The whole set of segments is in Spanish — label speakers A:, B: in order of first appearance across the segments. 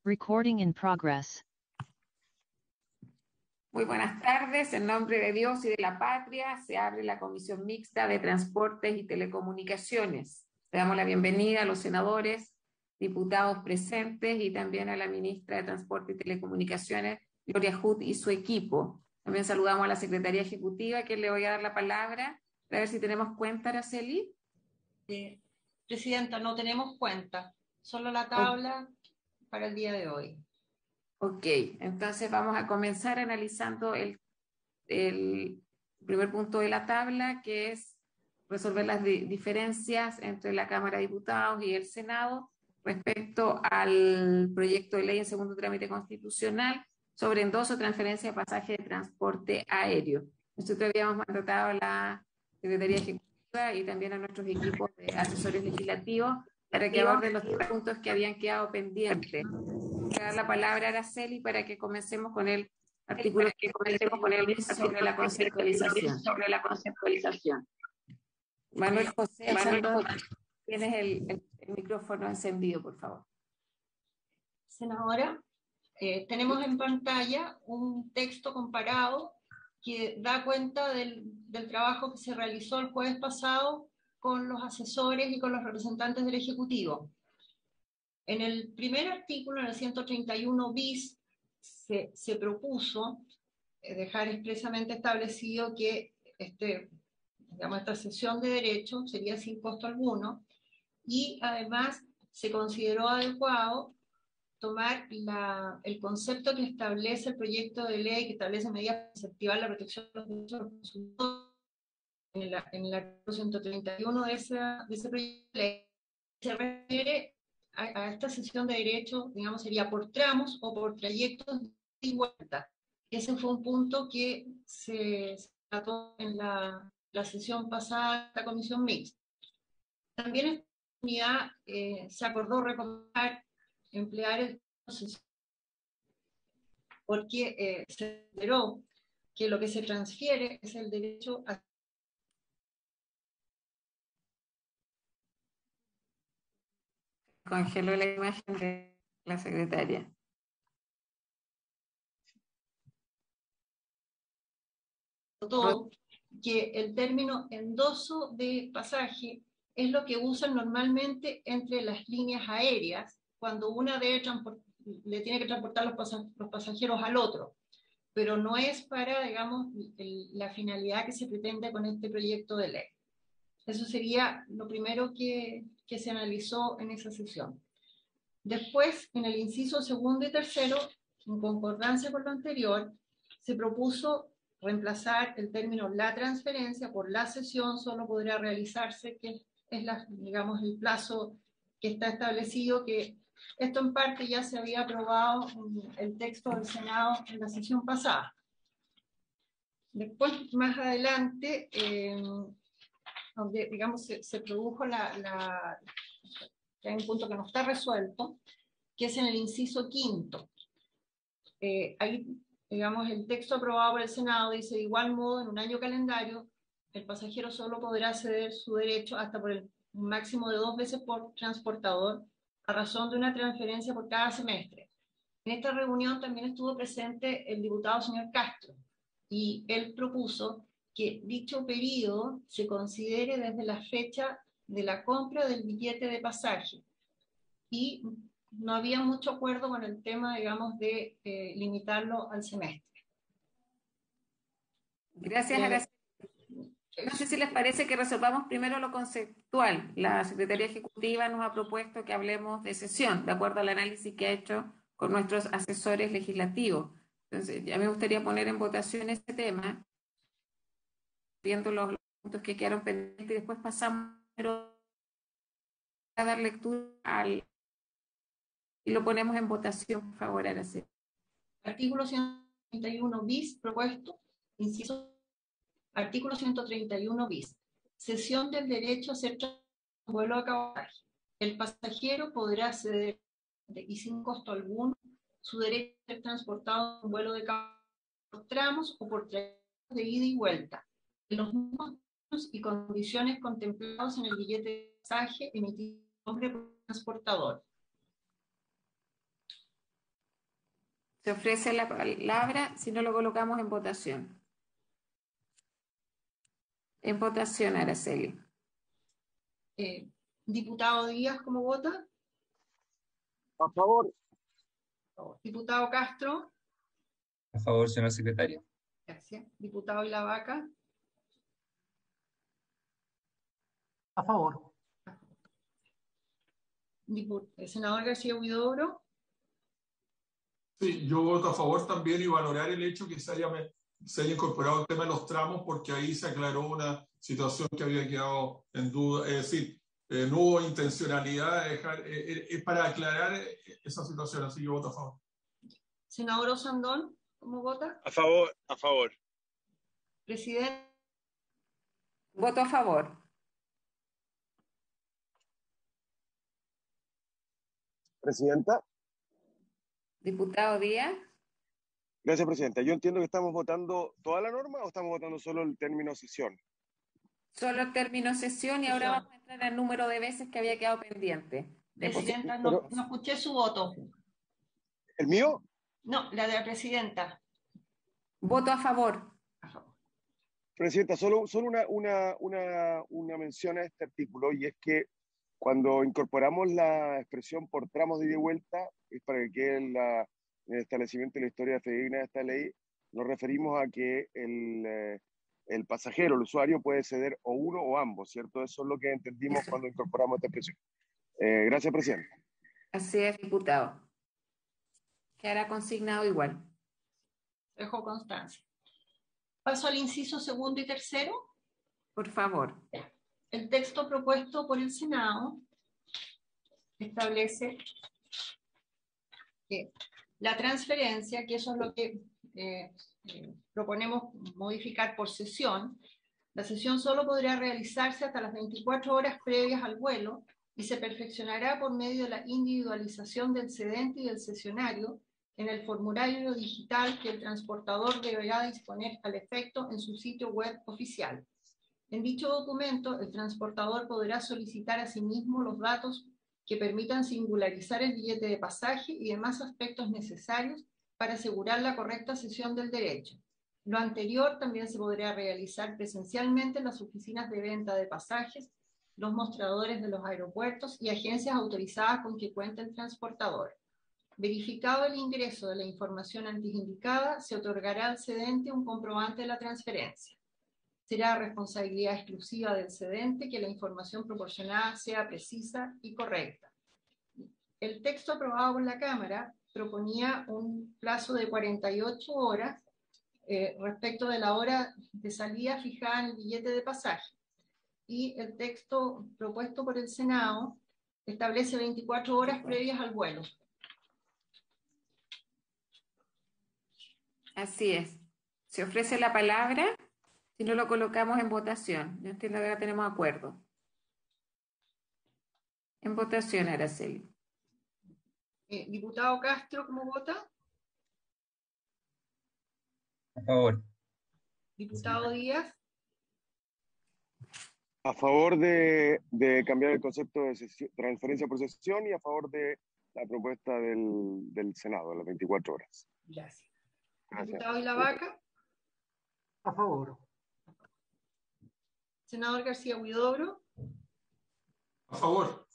A: Recording in progress.
B: Muy buenas tardes. En nombre de Dios y de la patria, se abre la Comisión Mixta de Transportes y Telecomunicaciones. Le damos la bienvenida a los senadores, diputados presentes y también a la ministra de Transporte y Telecomunicaciones, Gloria Hood, y su equipo. También saludamos a la Secretaría Ejecutiva, que le voy a dar la palabra, para ver si tenemos cuenta, Araceli.
C: Presidenta, no tenemos cuenta, solo la tabla para el día de hoy.
B: Ok, entonces vamos a comenzar analizando el primer punto de la tabla, que es resolver las diferencias entre la Cámara de Diputados y el Senado respecto al proyecto de ley en segundo trámite constitucional sobre endoso, transferencia de pasaje de transporte aéreo. Nosotros habíamos mandatado a la Secretaría Ejecutiva y también a nuestros equipos de asesores legislativos para que aborden los puntos que habían quedado pendientes. Voy a dar la palabra a Araceli para que comencemos con el artículo sobre la conceptualización. Manuel José, tienes el micrófono encendido, por favor.
C: Senadora, tenemos en pantalla un texto comparado que da cuenta del trabajo que se realizó el jueves pasado con los asesores y con los representantes del Ejecutivo. En el primer artículo, en el 131 bis, se propuso dejar expresamente establecido que esta cesión de derechos sería sin costo alguno, y además se consideró adecuado tomar el concepto que establece el proyecto de ley, que establece medidas para incentivar la protección de los derechos de los consumidores, en el artículo 131 de ese proyecto de ley, se refiere a esta cesión de derechos, digamos, sería por tramos o por trayectos de ida y vuelta. Ese fue un punto que se trató en la sesión pasada de la Comisión Mixta. También en esta oportunidad se acordó recomendar emplear el proceso porque se consideró que lo que se transfiere es el derecho a...
B: Congeló la imagen de la secretaria.
C: Todo, que el término endoso de pasaje es lo que usan normalmente entre las líneas aéreas cuando una le tiene que transportar los pasajeros al otro, pero no es para, digamos, la finalidad que se pretende con este proyecto de ley. Eso sería lo primero que se analizó en esa sesión. Después, en el inciso segundo y tercero, en concordancia con lo anterior, se propuso reemplazar el término la transferencia por la cesión solo podrá realizarse, que es digamos, el plazo que está establecido, que esto en parte ya se había aprobado en el texto del Senado en la sesión pasada. Después, más adelante, donde, digamos, se produjo que hay un punto que no está resuelto, que es en el inciso quinto. Ahí, digamos, el texto aprobado por el Senado dice: de igual modo, en un año calendario, el pasajero solo podrá ceder su derecho hasta por un máximo de 2 veces por transportador, a razón de una transferencia por cada semestre. En esta reunión también estuvo presente el diputado señor Castro, y él propuso que dicho periodo se considere desde la fecha de la compra del billete de pasaje, y no había mucho acuerdo con el tema, digamos, de limitarlo al semestre.
B: Gracias, Araceli. No sé si les parece que resolvamos primero lo conceptual. La Secretaría Ejecutiva nos ha propuesto que hablemos de sesión, de acuerdo al análisis que ha hecho con nuestros asesores legislativos. Entonces, ya me gustaría poner en votación este tema, viendo los puntos que quedaron pendientes, y después pasamos a dar lectura y lo ponemos en votación, por favor, Araceli.
C: Artículo 131 bis propuesto, inciso. Artículo 131 bis. Cesión del derecho a hacer un vuelo de cabotaje. El pasajero podrá ceder y sin costo alguno su derecho a ser transportado en un vuelo de cabotaje por tramos o por trayectos de ida y vuelta, en los mismos términos y condiciones contemplados en el billete de pasaje emitido por el transportador.
B: Se ofrece la palabra, si no lo colocamos en votación. En votación, Araceli.
C: Diputado Díaz, ¿cómo vota?
D: A favor.
C: Diputado Castro.
E: A favor, señora secretaria.
C: Gracias. Diputado Ilavaca.
F: A favor.
C: Senador García Huidobro.
G: Sí, yo voto a favor también y valorar el hecho que se haya incorporado el tema de los tramos, porque ahí se aclaró una situación que había quedado en duda. Es decir, no hubo intencionalidad de dejar, es para aclarar esa situación, así que voto a favor.
C: Senador Osandón, ¿cómo vota?
D: A favor, a favor.
C: Presidente.
B: Voto a favor.
D: Presidenta.
B: Diputado Díaz.
D: Gracias, Presidenta. Yo entiendo que estamos votando toda la norma o estamos votando solo el término sesión.
B: Solo terminó sesión y ahora vamos a entrar al número de veces que había quedado pendiente.
C: Presidenta,
D: Pero-
C: no escuché su voto.
D: ¿El mío?
C: No, la de la presidenta.
B: Voto a favor.
D: Presidenta, solo una mención a este artículo, y es que cuando incorporamos la expresión por tramos de ida y vuelta, es para que quede en el establecimiento de la historia fidedigna de esta ley, nos referimos a que el pasajero, el usuario, puede ceder o uno o ambos, ¿cierto? Eso es lo que entendimos cuando incorporamos esta expresión. Gracias, Presidenta.
B: Así es, diputado. Quedará consignado igual.
C: Dejo constancia. Paso al inciso segundo y tercero.
B: Por favor.
C: El texto propuesto por el Senado establece que la transferencia, que eso es lo que proponemos modificar por sesión, la sesión solo podrá realizarse hasta las 24 horas previas al vuelo y se perfeccionará por medio de la individualización del cedente y del cesionario en el formulario digital que el transportador deberá disponer al efecto en su sitio web oficial. En dicho documento, el transportador podrá solicitar a sí mismo los datos que permitan singularizar el billete de pasaje y demás aspectos necesarios para asegurar la correcta cesión del derecho. Lo anterior también se podrá realizar presencialmente en las oficinas de venta de pasajes, los mostradores de los aeropuertos y agencias autorizadas con que cuente el transportador. Verificado el ingreso de la información antes indicada, se otorgará al cedente un comprobante de la transferencia. Será responsabilidad exclusiva del cedente que la información proporcionada sea precisa y correcta. El texto aprobado por la Cámara proponía un plazo de 48 horas respecto de la hora de salida fijada en el billete de pasaje. Y el texto propuesto por el Senado establece 24 horas previas al vuelo.
B: Así es. Se ofrece la palabra si no lo colocamos en votación. Yo entiendo que ahora tenemos acuerdo. En votación, Araceli.
C: Diputado Castro, ¿cómo vota?
E: A favor.
C: Diputado Díaz.
D: A favor de cambiar el concepto de transferencia por sesión y a favor de la propuesta del Senado, de las 24 horas.
C: Gracias.
D: Gracias.
C: Diputado Ilavaca.
F: A favor.
C: Senador García Huidobro.
G: A favor.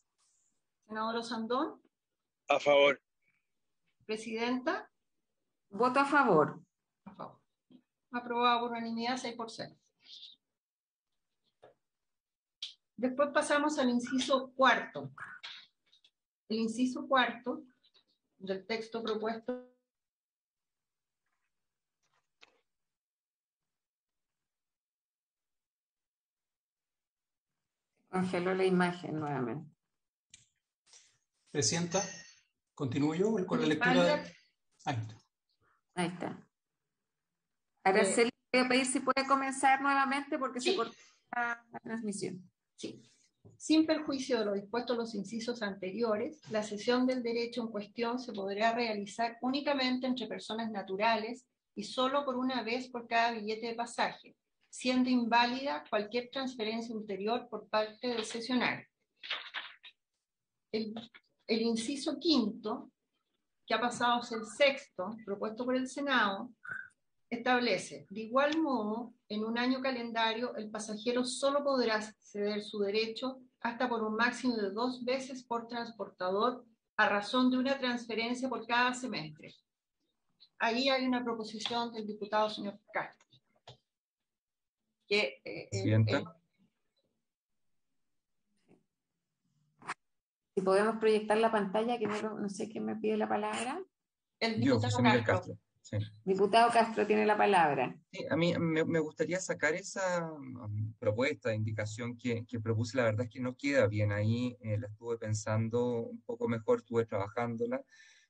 C: Senador Osandón.
D: A favor.
C: Presidenta.
B: Voto a favor.
C: A favor. Aprobado por unanimidad 6-0. Después pasamos al inciso cuarto. El inciso cuarto del texto propuesto
B: Congeló la imagen nuevamente.
F: Presidenta, continúo yo con la lectura. Ahí está.
B: Ahí está. Araceli, voy a pedir si puede comenzar nuevamente porque
C: Sí.
B: se cortó la transmisión.
C: Sí. Sin perjuicio de lo dispuesto en los incisos anteriores, la cesión del derecho en cuestión se podrá realizar únicamente entre personas naturales y solo por una vez por cada billete de pasaje, siendo inválida cualquier transferencia ulterior por parte del cesionario. El inciso quinto que ha pasado a ser el sexto, propuesto por el Senado, establece: de igual modo, en un año calendario, el pasajero solo podrá ceder su derecho hasta por un máximo de 2 veces por transportador, a razón de una transferencia por cada semestre. Ahí hay una proposición del diputado señor Castro.
B: Si podemos proyectar la pantalla, que no sé quién me pide la palabra.
C: El diputado Castro.
E: Sí.
B: Diputado Castro tiene la palabra.
E: Sí, a mí me gustaría sacar esa propuesta de indicación que propuse. La verdad es que no queda bien ahí, la estuve pensando un poco mejor, estuve trabajándola,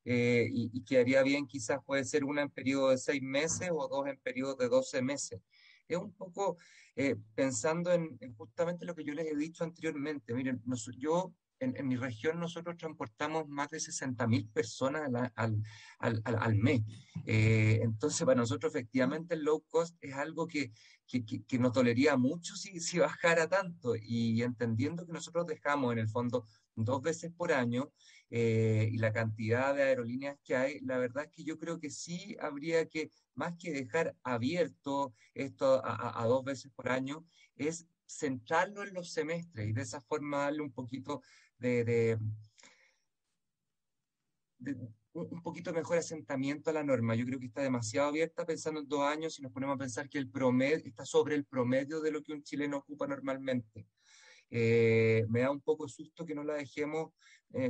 E: y quedaría bien, quizás puede ser una en periodo de 6 meses o dos en periodo de 12 meses. Es un poco pensando en justamente lo que yo les he dicho anteriormente. Miren, en mi región nosotros transportamos más de 60.000 personas al mes. Entonces, para nosotros efectivamente el low cost es algo que nos dolería mucho si bajara tanto, y entendiendo que nosotros dejamos en el fondo 2 veces por año, y la cantidad de aerolíneas que hay, la verdad es que yo creo que sí habría que, más que dejar abierto esto a 2 veces por año, es centrarlo en los semestres y de esa forma darle un poquito de un poquito mejor asentamiento a la norma. Yo creo que está demasiado abierta pensando en 2 años, si nos ponemos a pensar que el promedio está sobre el promedio de lo que un chileno ocupa normalmente. Me da un poco susto que no la dejemos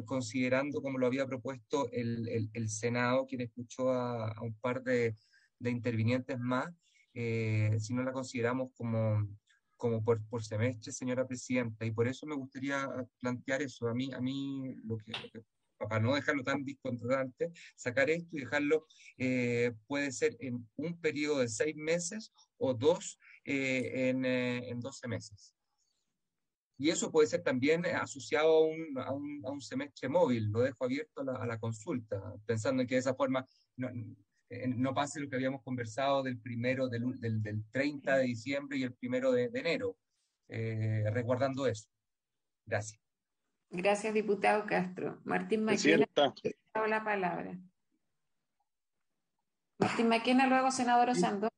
E: considerando como lo había propuesto el Senado, quien escuchó a un par de intervinientes más, si no la consideramos como por semestre, señora presidenta, y por eso me gustaría plantear eso. A mí para no dejarlo tan discontrolante, sacar esto y dejarlo, puede ser en un periodo de 6 meses o 2 en 12 meses. Y eso puede ser también asociado a un semestre móvil. Lo dejo abierto a la consulta, pensando en que de esa forma no pase lo que habíamos conversado del 30 de diciembre y el 1 de enero, resguardando eso. Gracias.
B: Gracias, diputado Castro. Martín Maquena, ha la palabra. Martín Maquena, luego senador Osando.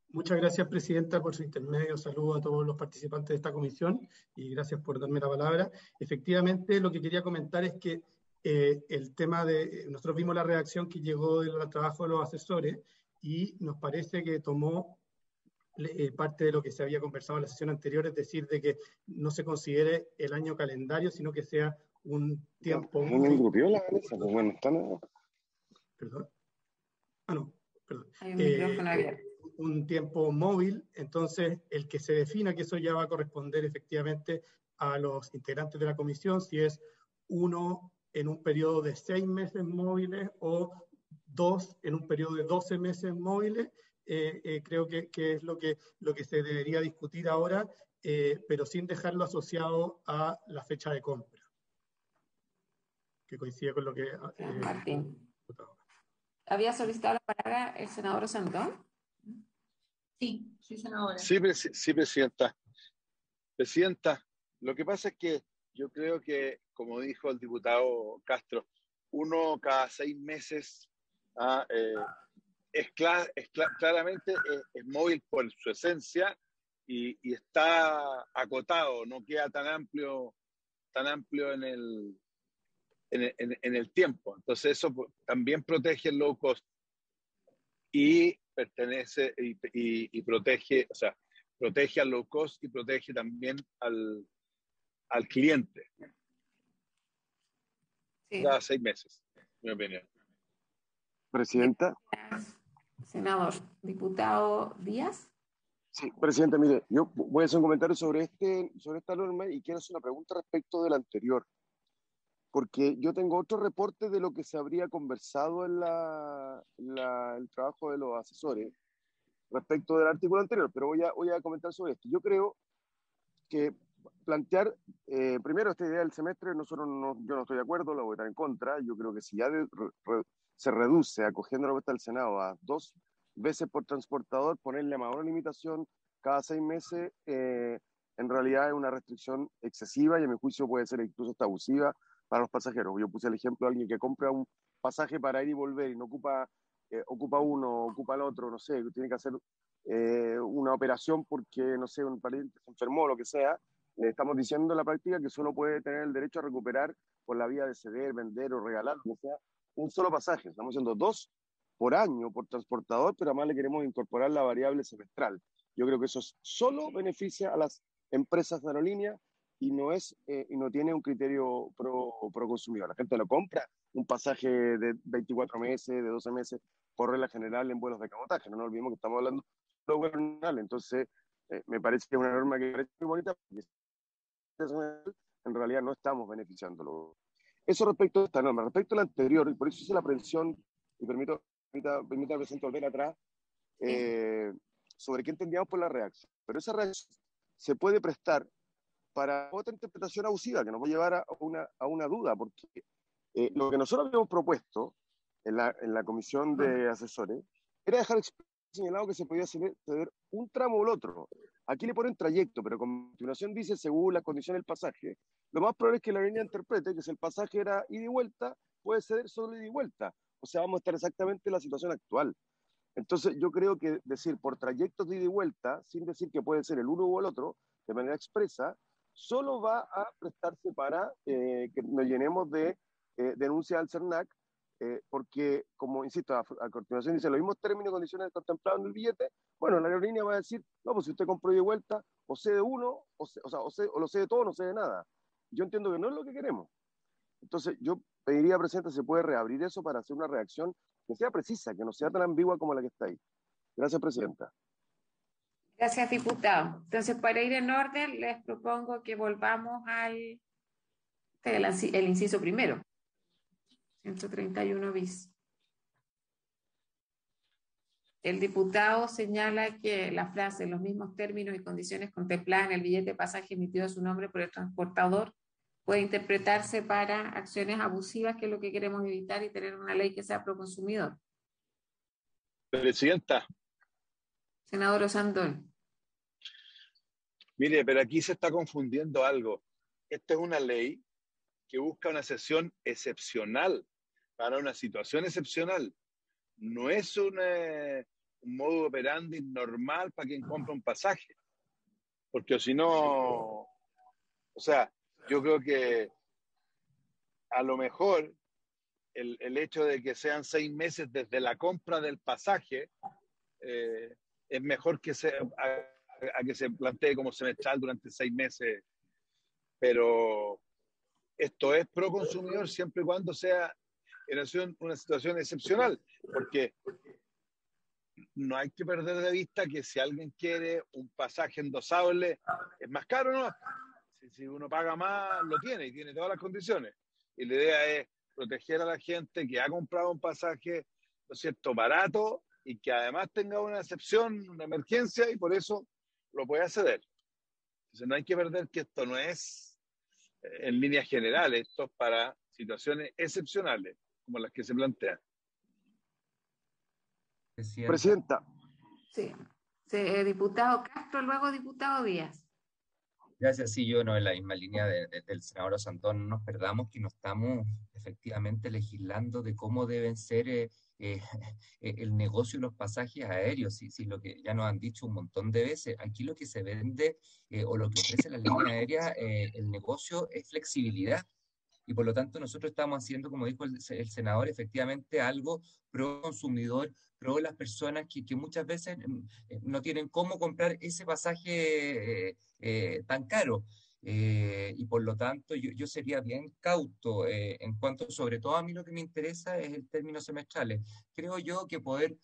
F: Muchas gracias, presidenta, por su intermedio. Saludo a todos los participantes de esta comisión y gracias por darme la palabra. Efectivamente, lo que quería comentar es que el tema nosotros vimos la redacción que llegó del trabajo de los asesores y nos parece que tomó parte de lo que se había conversado en la sesión anterior, es decir, de que no se considere el año calendario, sino que sea un tiempo... Perdón. Ah, no, perdón.
B: Hay un micrófono abierto.
F: Un tiempo móvil, entonces el que se defina, que eso ya va a corresponder efectivamente a los integrantes de la comisión, si es 1 en un periodo de 6 meses móviles o 2 en un periodo de 12 meses móviles. Creo que es lo que se debería discutir ahora, pero sin dejarlo asociado a la fecha de compra, que coincide con lo que...
B: Martín. ¿Había solicitado la palabra el senador Osandón?
C: Sí, senadora.
D: Sí, presidenta. Presidenta, lo que pasa es que yo creo que, como dijo el diputado Castro, 1 cada 6 meses claramente es móvil por su esencia y está acotado, no queda tan amplio en el tiempo. Entonces eso también protege el low cost y pertenece y protege, o sea, protege al low cost y protege también al cliente.
B: Sí.
D: Cada 6 meses, mi opinión.
H: Presidenta.
B: Senador, diputado Díaz.
H: Sí, presidenta, mire, yo voy a hacer un comentario sobre esta norma y quiero hacer una pregunta respecto de la anterior, porque yo tengo otro reporte de lo que se habría conversado en el trabajo de los asesores respecto del artículo anterior, pero voy a comentar sobre esto. Yo creo que plantear, primero, esta idea del semestre, yo no estoy de acuerdo, la voy a estar en contra. Yo creo que si ya se reduce, acogiendo la propuesta del Senado, a 2 veces por transportador, ponerle más una limitación cada 6 meses, en realidad es una restricción excesiva y a mi juicio puede ser incluso hasta abusiva para los pasajeros. Yo puse el ejemplo de alguien que compra un pasaje para ir y volver y no ocupa uno, ocupa el otro, no sé, tiene que hacer una operación porque, no sé, un pariente se enfermó o lo que sea. Le estamos diciendo en la práctica que solo puede tener el derecho a recuperar por la vía de ceder, vender o regalar, lo que sea, un solo pasaje. Estamos haciendo 2 por año por transportador, pero además le queremos incorporar la variable semestral. Yo creo que eso solo beneficia a las empresas de aerolínea y no tiene un criterio pro consumidor. La gente lo compra un pasaje de 24 meses, de 12 meses, por regla general en vuelos de cabotaje. No nos olvidemos que estamos hablando de vuelos nacionales. Entonces, me parece que es una norma que parece muy bonita, porque en realidad no estamos beneficiándolo. Eso respecto a esta norma. Respecto a la anterior, y por eso hice la prevención, y permita al presidente volver atrás, sobre qué entendíamos por la reacción. Pero esa reacción se puede prestar para otra interpretación abusiva que nos va a llevar a una duda, porque lo que nosotros habíamos propuesto en la comisión de asesores era dejar señalado que se podía ceder un tramo o el otro. Aquí le ponen trayecto, pero a continuación dice según las condiciones del pasaje. Lo más probable es que la aerolínea interprete que si el pasaje era ida y vuelta, puede ceder solo ida y vuelta. O sea, vamos a estar exactamente en la situación actual. Entonces, yo creo que decir por trayectos de ida y vuelta, sin decir que puede ser el uno u el otro, de manera expresa, solo va a prestarse para que nos llenemos de denuncia al CERNAC, porque, como insisto, a continuación dice los mismos términos y condiciones contemplados en el billete. Bueno, la aerolínea va a decir, no, pues si usted compró ida y vuelta, o cede uno, o lo cede todo, o no cede nada. Yo entiendo que no es lo que queremos. Entonces, yo pediría, presidente, se puede reabrir eso para hacer una reacción que sea precisa, que no sea tan ambigua como la que está ahí. Gracias, presidenta.
B: Gracias, diputado. Entonces, para ir en orden, les propongo que volvamos el inciso primero, 131 bis. El diputado señala que la frase, los mismos términos y condiciones contempladas en el billete de pasaje emitido a su nombre por el transportador, puede interpretarse para acciones abusivas, que es lo que queremos evitar, y tener una ley que sea pro consumidor.
I: Presidenta.
B: Senador Osandón.
I: Mire, pero aquí se está confundiendo algo. Esta es una ley que busca una sesión excepcional para una situación excepcional. No es un modo operandi normal para quien compra un pasaje. Porque si no, o sea, yo creo que a lo mejor el hecho de que sean 6 meses desde la compra del pasaje es mejor que a que se plantee como semestral durante 6 meses. Pero esto es pro consumidor siempre y cuando sea en una situación excepcional, porque no hay que perder de vista que si alguien quiere un pasaje endosable, es más caro, ¿no? Si uno paga más, lo tiene y tiene todas las condiciones. Y la idea es proteger a la gente que ha comprado un pasaje, ¿no es cierto?, barato y que además tenga una excepción, una emergencia, y por eso lo puede acceder. Entonces no hay que perder que esto no es en líneas generales, esto es para situaciones excepcionales, como las que se plantean.
H: Presidenta.
B: Sí. Diputado Castro, luego diputado Díaz.
E: Gracias, sí, yo no, en la misma línea del senador Santón, no nos perdamos que no estamos efectivamente legislando de cómo deben ser el negocio y los pasajes aéreos, sí, lo que ya nos han dicho un montón de veces. Aquí lo que se vende o lo que ofrece la línea aérea, el negocio es flexibilidad. Y por lo tanto nosotros estamos haciendo, como dijo el senador, efectivamente algo pro consumidor, pro las personas que muchas veces no tienen cómo comprar ese pasaje tan caro. Y por lo tanto yo sería bien cauto en cuanto, sobre todo a mí lo que me interesa es el término semestrales. Creo yo que poder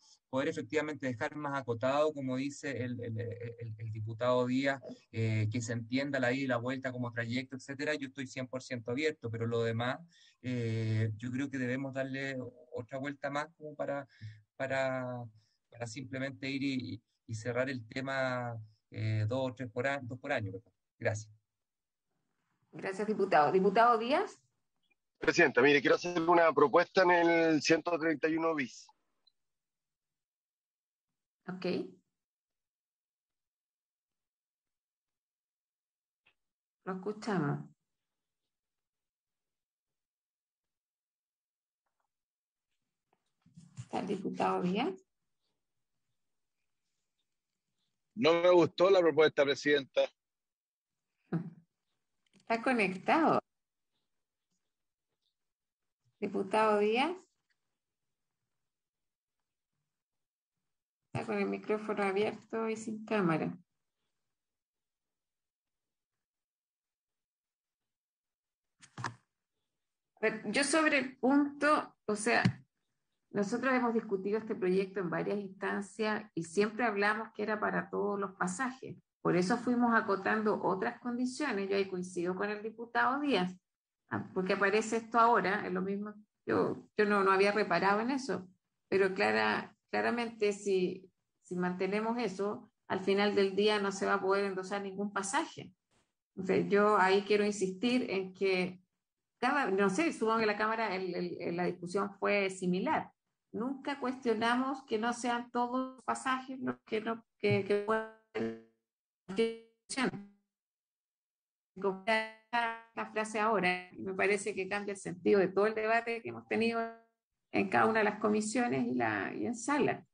E: efectivamente dejar más acotado, como dice el diputado Díaz, que se entienda la ida y la vuelta como trayecto, etcétera, yo estoy 100% abierto, pero lo demás yo creo que debemos darle otra vuelta más como para simplemente ir y cerrar el tema 2 por año. Perdón. Gracias.
B: Gracias, diputado. ¿Diputado Díaz?
H: Presidenta, mire, quiero hacer una propuesta en el 131 bis.
B: Ok. Lo escuchamos. ¿Está el diputado Díaz?
I: No me gustó la propuesta, presidenta.
B: ¿Está conectado? ¿Diputado Díaz? Está con el micrófono abierto y sin cámara. A ver, yo sobre el punto, o sea, nosotros hemos discutido este proyecto en varias instancias y siempre hablamos que era para todos los pasajes. Por eso fuimos acotando otras condiciones. Yo ahí coincido con el diputado Díaz, porque aparece esto ahora, es lo mismo. Yo no había reparado en eso, pero claramente si mantenemos eso, al final del día no se va a poder endosar ningún pasaje. Entonces, yo ahí quiero insistir en que no sé, supongo que la Cámara, la discusión fue similar. Nunca cuestionamos que no sean todos los pasajes los que pueden. Como la frase ahora, me parece que cambia el sentido de todo el debate que hemos tenido en cada una de las comisiones y en sala.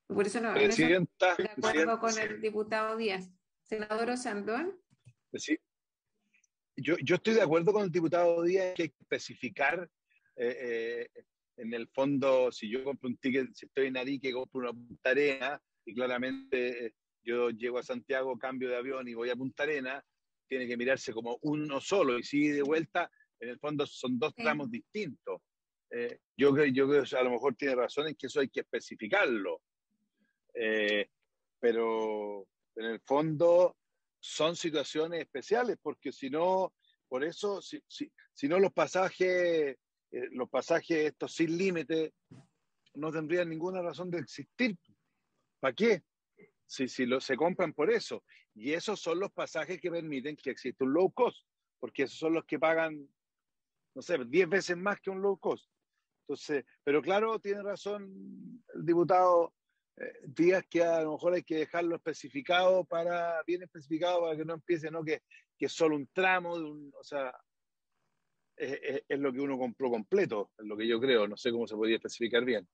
B: Por eso no,
I: Presidenta,
B: en eso estoy de acuerdo con el diputado Díaz. Senador Osandón.
I: Sí. Yo estoy de acuerdo con el diputado Díaz que hay que especificar en el fondo, si yo compro un ticket, si estoy en Arique, compro una Punta Arenas y claramente yo llego a Santiago, cambio de avión y voy a Punta Arenas, tiene que mirarse como uno solo y si de vuelta, en el fondo son dos tramos distintos. Yo creo que a lo mejor tiene razón en que eso hay que especificarlo, pero en el fondo son situaciones especiales, porque si no, por eso, si no los pasajes estos sin límite no tendrían ninguna razón de existir. ¿Para qué? Si se compran por eso. Y esos son los pasajes que permiten que exista un low cost, porque esos son los que pagan, no sé, 10 veces más que un low cost. Entonces, pero claro, tiene razón el diputado Díaz, que a lo mejor hay que dejarlo bien especificado para que no empiece, ¿no? Que es solo un tramo, o sea, es lo que uno compró completo, es lo que yo creo, no sé cómo se podría especificar bien.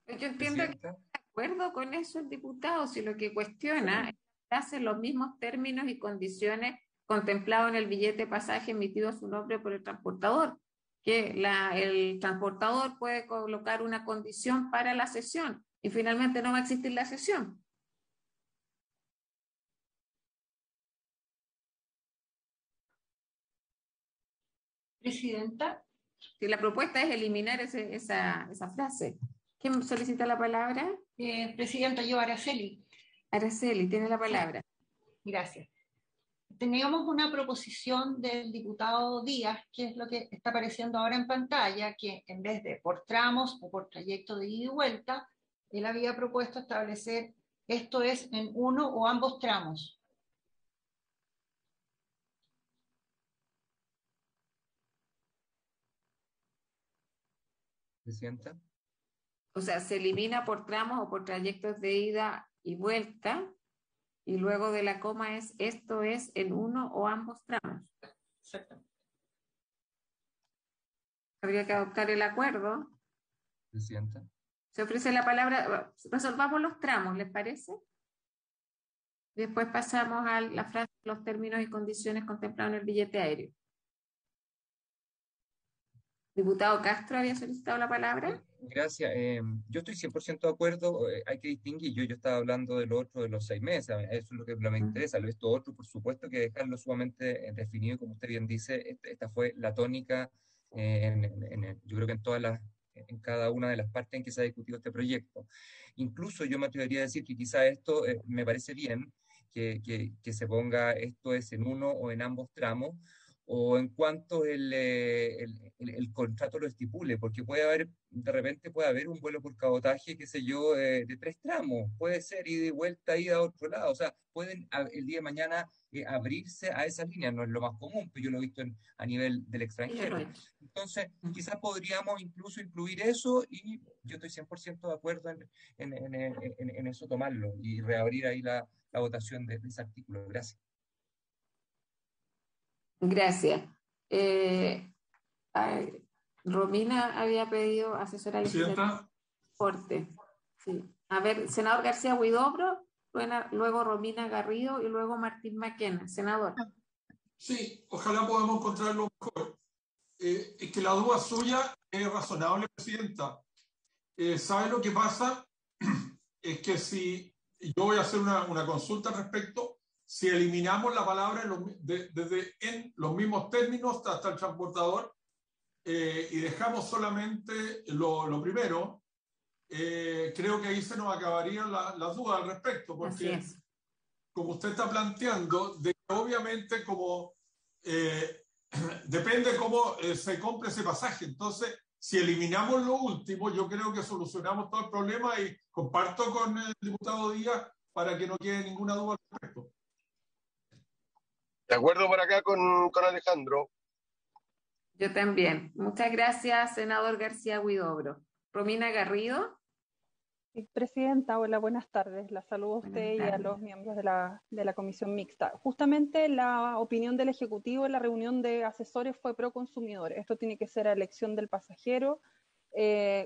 B: Yo entiendo que está de acuerdo con eso el diputado, si lo que cuestiona es que hace los mismos términos y condiciones contemplados en el billete de pasaje emitido a su nombre por el transportador, que el transportador puede colocar una condición para la cesión y finalmente no va a existir la cesión.
C: Presidenta.
B: Si la propuesta es eliminar esa frase. ¿Quién solicita la palabra?
C: Presidenta, yo, Araceli.
B: Araceli, tiene la palabra.
C: Gracias. Teníamos una proposición del diputado Díaz, que es lo que está apareciendo ahora en pantalla, que en vez de por tramos o por trayecto de ida y vuelta, él había propuesto establecer esto es en uno o ambos tramos.
E: Presidenta.
B: O sea, se elimina por tramos o por trayectos de ida y vuelta, y luego de la coma es esto es en uno o ambos tramos.
C: Exactamente.
B: Habría que adoptar el acuerdo.
E: Presidenta.
B: Se ofrece la palabra, resolvamos los tramos, ¿les parece? Después pasamos a la frase, los términos y condiciones contemplados en el billete aéreo. Diputado Castro había solicitado la palabra.
E: Gracias. Yo estoy 100% de acuerdo. Hay que distinguir. Yo estaba hablando de lo otro de los 6 meses. Eso es lo que me interesa. Esto otro, por supuesto, que dejarlo sumamente definido. Como usted bien dice, esta fue la tónica, yo creo que en cada una de las partes en que se ha discutido este proyecto. Incluso yo me atrevería a decir que quizá esto me parece bien, que se ponga esto es en uno o en ambos tramos, o en cuanto el contrato lo estipule, porque de repente puede haber un vuelo por cabotaje, qué sé yo, de 3 tramos, puede ser ida y vuelta, ida a otro lado, o sea, pueden el día de mañana abrirse a esas líneas, no es lo más común, pero yo lo he visto a nivel del extranjero. Entonces, quizás podríamos incluso incluir eso, y yo estoy 100% de acuerdo en eso, tomarlo, y reabrir ahí la votación de ese artículo. Gracias.
B: Gracias. Romina había pedido asesora legislativa. transporte. Sí. A ver, senador García Huidobro, luego Romina Garrido y luego Martín Maquena. Senador.
G: Sí, ojalá podamos encontrar lo mejor. Es que la duda suya es razonable, Presidenta. ¿Sabe lo que pasa? Es que si yo voy a hacer una consulta al respecto, si eliminamos la palabra desde en los mismos términos hasta el transportador y dejamos solamente lo primero, creo que ahí se nos acabarían las dudas al respecto, porque como usted está planteando, obviamente como depende cómo se compre ese pasaje. Entonces, si eliminamos lo último, yo creo que solucionamos todo el problema y comparto con el diputado Díaz para que no quede ninguna duda al respecto.
H: De acuerdo por acá con Alejandro.
B: Yo también. Muchas gracias, senador García Huidobro. Romina Garrido.
J: Presidenta, hola, buenas tardes. La saludo a usted y a los miembros de la comisión mixta. Justamente la opinión del Ejecutivo en la reunión de asesores fue pro consumidor. Esto tiene que ser a elección del pasajero,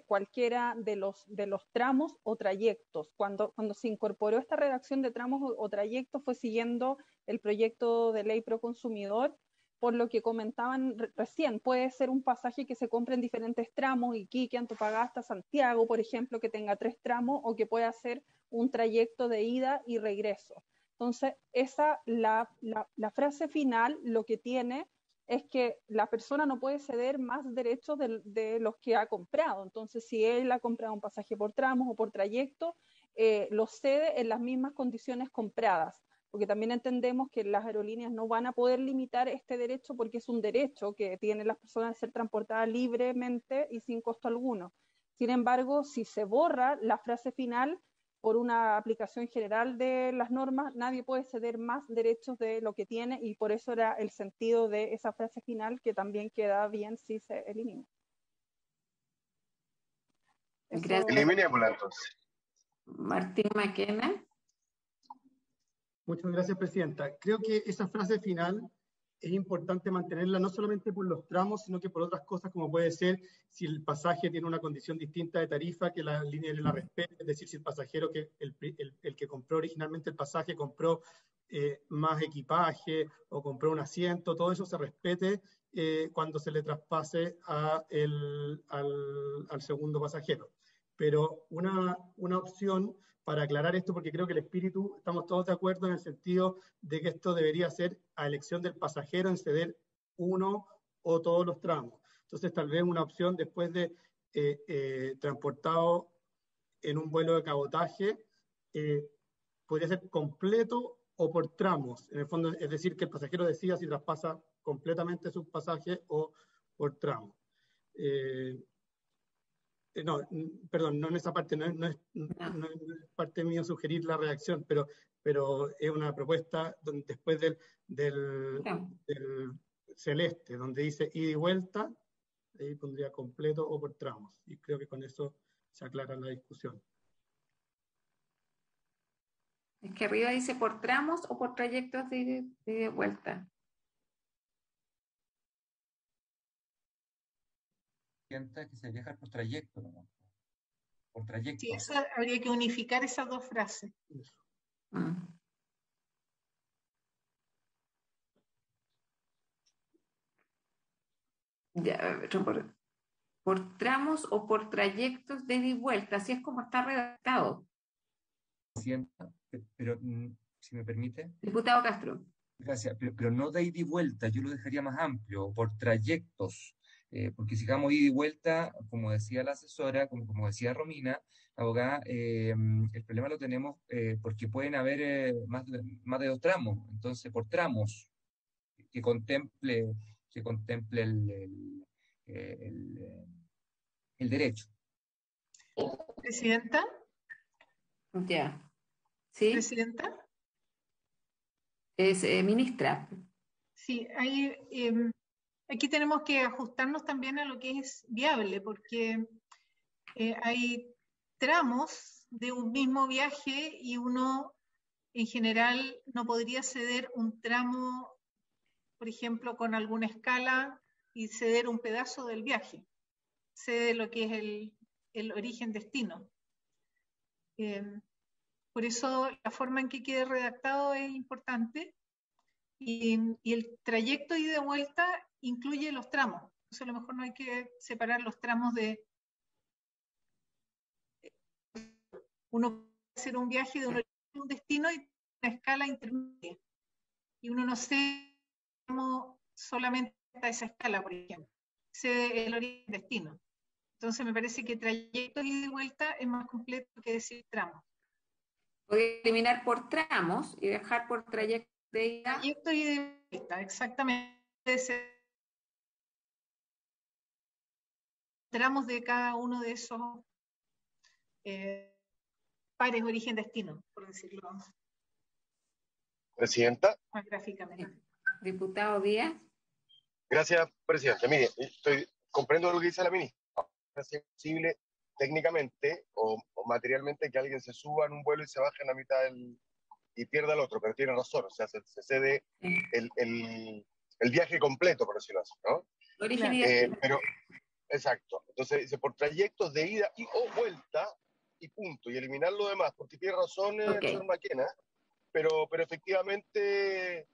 J: cualquiera de los tramos o trayectos. Cuando se incorporó esta redacción de tramos o trayectos fue siguiendo el proyecto de ley pro consumidor, por lo que comentaban recién, puede ser un pasaje que se compre en diferentes tramos, Iquique, Antofagasta, Santiago, por ejemplo, que tenga 3 tramos, o que pueda ser un trayecto de ida y regreso. Entonces, la frase final lo que tiene es que la persona no puede ceder más derechos de los que ha comprado. Entonces, si él ha comprado un pasaje por tramos o por trayecto, lo cede en las mismas condiciones compradas, porque también entendemos que las aerolíneas no van a poder limitar este derecho porque es un derecho que tienen las personas de ser transportadas libremente y sin costo alguno. Sin embargo, si se borra la frase final por una aplicación general de las normas, nadie puede ceder más derechos de lo que tiene, y por eso era el sentido de esa frase final, que también queda bien si se elimina.
H: Eliminémosla entonces.
B: Martín Maquena.
F: Muchas gracias, Presidenta. Creo que esa frase final es importante mantenerla no solamente por los tramos, sino que por otras cosas, como puede ser si el pasaje tiene una condición distinta de tarifa, que la línea la respete, es decir, si el pasajero, el que compró originalmente el pasaje, compró más equipaje o compró un asiento, todo eso se respete cuando se le traspase al segundo pasajero. Pero una opción para aclarar esto, porque creo que el espíritu, estamos todos de acuerdo en el sentido de que esto debería ser a elección del pasajero en ceder uno o todos los tramos. Entonces, tal vez una opción después de transportado en un vuelo de cabotaje, podría ser completo o por tramos. En el fondo, es decir, que el pasajero decida si traspasa completamente su pasaje o por tramo. No, perdón, no en esa parte, no es parte mía sugerir la redacción, pero es una propuesta después del celeste, donde dice ida y vuelta, ahí pondría completo o por tramos, y creo que con eso se aclara la discusión.
B: Es que arriba dice por tramos o por trayectos de vuelta.
E: Que se viaja por trayecto, ¿no? Por trayecto.
C: Sí, habría que unificar esas dos frases.
B: Ya, por tramos o por trayectos de ida y vuelta, así es como está redactado.
E: Pero, si me permite.
B: Diputado Castro.
E: Gracias, pero no de ida y vuelta, yo lo dejaría más amplio, por trayectos. Porque si dejamos ida y vuelta, como decía la asesora, como decía Romina, la abogada, el problema lo tenemos porque pueden haber más de 2 tramos. Entonces, por tramos, que contemple el derecho.
C: ¿Presidenta?
B: Ya. ¿Sí?
C: ¿Presidenta?
B: Es ministra.
C: Sí, ahí, aquí tenemos que ajustarnos también a lo que es viable, porque hay tramos de un mismo viaje y uno en general no podría ceder un tramo, por ejemplo, con alguna escala y ceder un pedazo del viaje. Cede lo que es
K: el origen-destino. Por eso la forma en que quede redactado es importante, y el trayecto ida y de vuelta incluye los tramos. Entonces a lo mejor no hay que separar los tramos de... Uno puede hacer un viaje de un origen a un destino y una escala intermedia. Y uno no sé cómo solamente a esa escala, por ejemplo. Sé el origen-destino. Entonces me parece que trayecto ida y de vuelta es más completo que decir tramos.
B: Podría eliminar por tramos y dejar por trayecto de ida.
K: Trayecto ida y de vuelta, exactamente. Tramos de cada uno de esos pares origen-destino, por decirlo
H: Presidenta.
K: más gráficamente.
B: Diputado Díaz.
H: Gracias, presidente. Mire, comprendo lo que dice la ministra. Es posible técnicamente o materialmente que alguien se suba en un vuelo y se baje en la mitad y pierda el otro, pero tiene razón, o sea, se cede el viaje completo, por decirlo así, ¿no?
B: Origen y destino.
H: Pero, exacto. Entonces dice, por trayectos de ida y o vuelta, y punto, y eliminar lo demás, porque tiene razón el señor Maquena, pero efectivamente,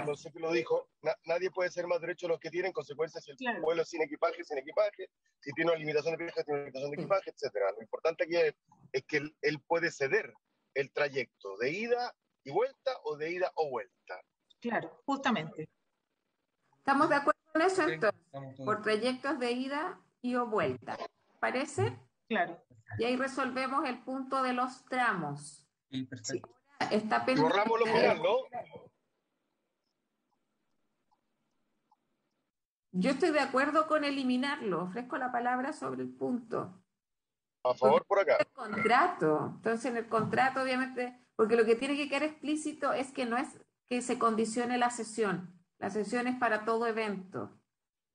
H: no sé qué lo dijo, nadie puede ser más derecho de los que tienen consecuencias si el vuelo es sin equipaje, si tiene una limitación de viaje, tiene una limitación de equipaje, etcétera. Lo importante aquí es que él puede ceder el trayecto de ida y vuelta o de ida o vuelta.
K: Claro, justamente.
B: ¿Estamos de acuerdo con eso entonces? Por trayectos de ida y o vuelta. ¿Parece?
K: Claro.
B: Y ahí resolvemos el punto de los tramos.
E: Sí, perfecto.
B: Sí. Está pendiente.
H: Y borramos lo final, ¿no?
B: Yo estoy de acuerdo con eliminarlo. Ofrezco la palabra sobre el punto.
H: A favor por acá.
B: El contrato. Entonces, en el contrato, obviamente, porque lo que tiene que quedar explícito es que no es que se condicione la sesión. La sesión es para todo evento,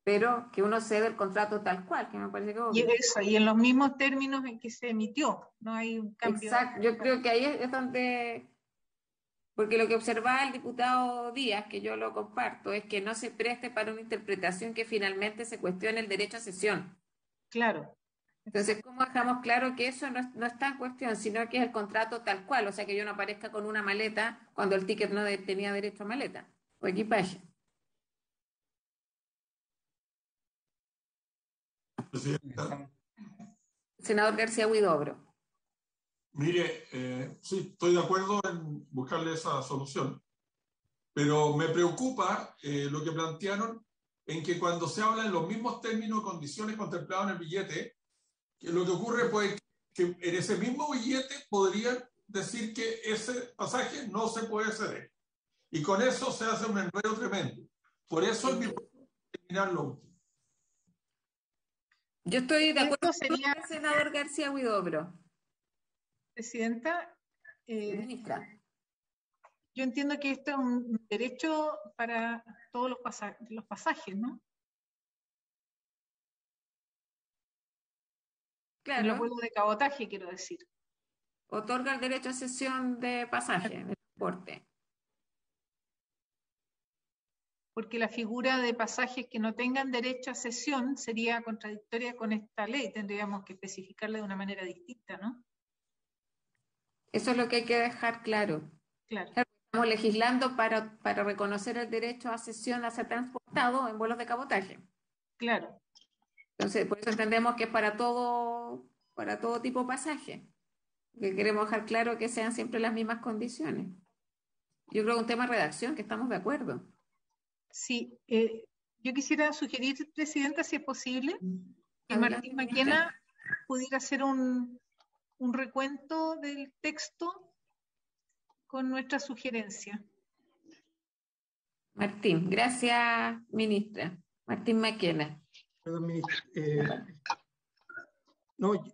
B: pero que uno cede el contrato tal cual, que me parece que obvio.
K: Y en los mismos términos en que se emitió, no hay un cambio.
B: Exacto, yo creo que ahí es donde, porque lo que observaba el diputado Díaz, que yo lo comparto, es que no se preste para una interpretación que finalmente se cuestione el derecho a sesión.
K: Claro.
B: Entonces, ¿cómo dejamos claro que eso no está en cuestión, sino que es el contrato tal cual? O sea, que yo no aparezca con una maleta cuando el ticket no tenía derecho a maleta o equipaje.
G: Presidenta.
B: Senador García Huidobro.
G: Mire, sí, estoy de acuerdo en buscarle esa solución, pero me preocupa lo que plantearon en que cuando se habla en los mismos términos y condiciones contemplados en el billete, que lo que ocurre pues que en ese mismo billete podrían decir que ese pasaje no se puede ceder. Y con eso se hace un enredo tremendo. Por eso es mi eliminarlo.
B: Yo estoy de acuerdo con el senador García Huidobro.
K: Presidenta,
B: ministra.
K: Yo entiendo que esto es un derecho para todos los pasajes, ¿no?
B: Claro.
K: En los vuelos de cabotaje, quiero decir.
B: Otorga el derecho a cesión de pasaje, de transporte.
K: Porque la figura de pasajes que no tengan derecho a cesión sería contradictoria con esta ley. Tendríamos que especificarla de una manera distinta, ¿no?
B: Eso es lo que hay que dejar claro.
K: Claro.
B: Estamos legislando para reconocer el derecho a cesión a ser transportado en vuelos de cabotaje.
K: Claro.
B: Entonces, por eso entendemos que es para todo tipo de pasaje. Que queremos dejar claro que sean siempre las mismas condiciones. Yo creo que es un tema de redacción, que estamos de acuerdo.
K: Sí, yo quisiera sugerir, Presidenta, si es posible, que Martín Maquena pudiera hacer un recuento del texto con nuestra sugerencia.
B: Martín, gracias, ministra. Martín Maquena.
F: Perdón, ministra.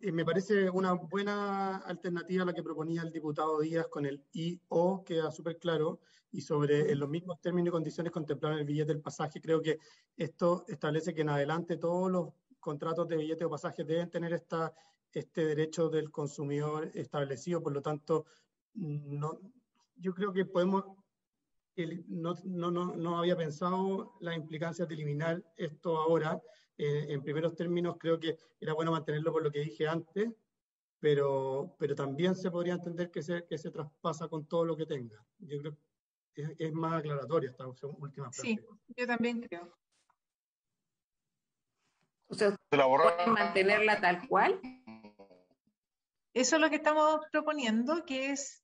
F: Me parece una buena alternativa la que proponía el diputado Díaz con el I-O, queda súper claro, y sobre en los mismos términos y condiciones contemplados en el billete del pasaje. Creo que esto establece que en adelante todos los contratos de billete o pasaje deben tener este derecho del consumidor establecido, por lo tanto, yo creo que podemos, no había pensado las implicancias de eliminar esto ahora, en primeros términos creo que era bueno mantenerlo por lo que dije antes, pero también se podría entender que se traspasa con todo lo que tenga. Yo creo que es más aclaratoria esta última frase.
K: Sí, yo también creo.
B: O sea, ¿pueden mantenerla tal cual?
K: Eso es lo que estamos proponiendo, que es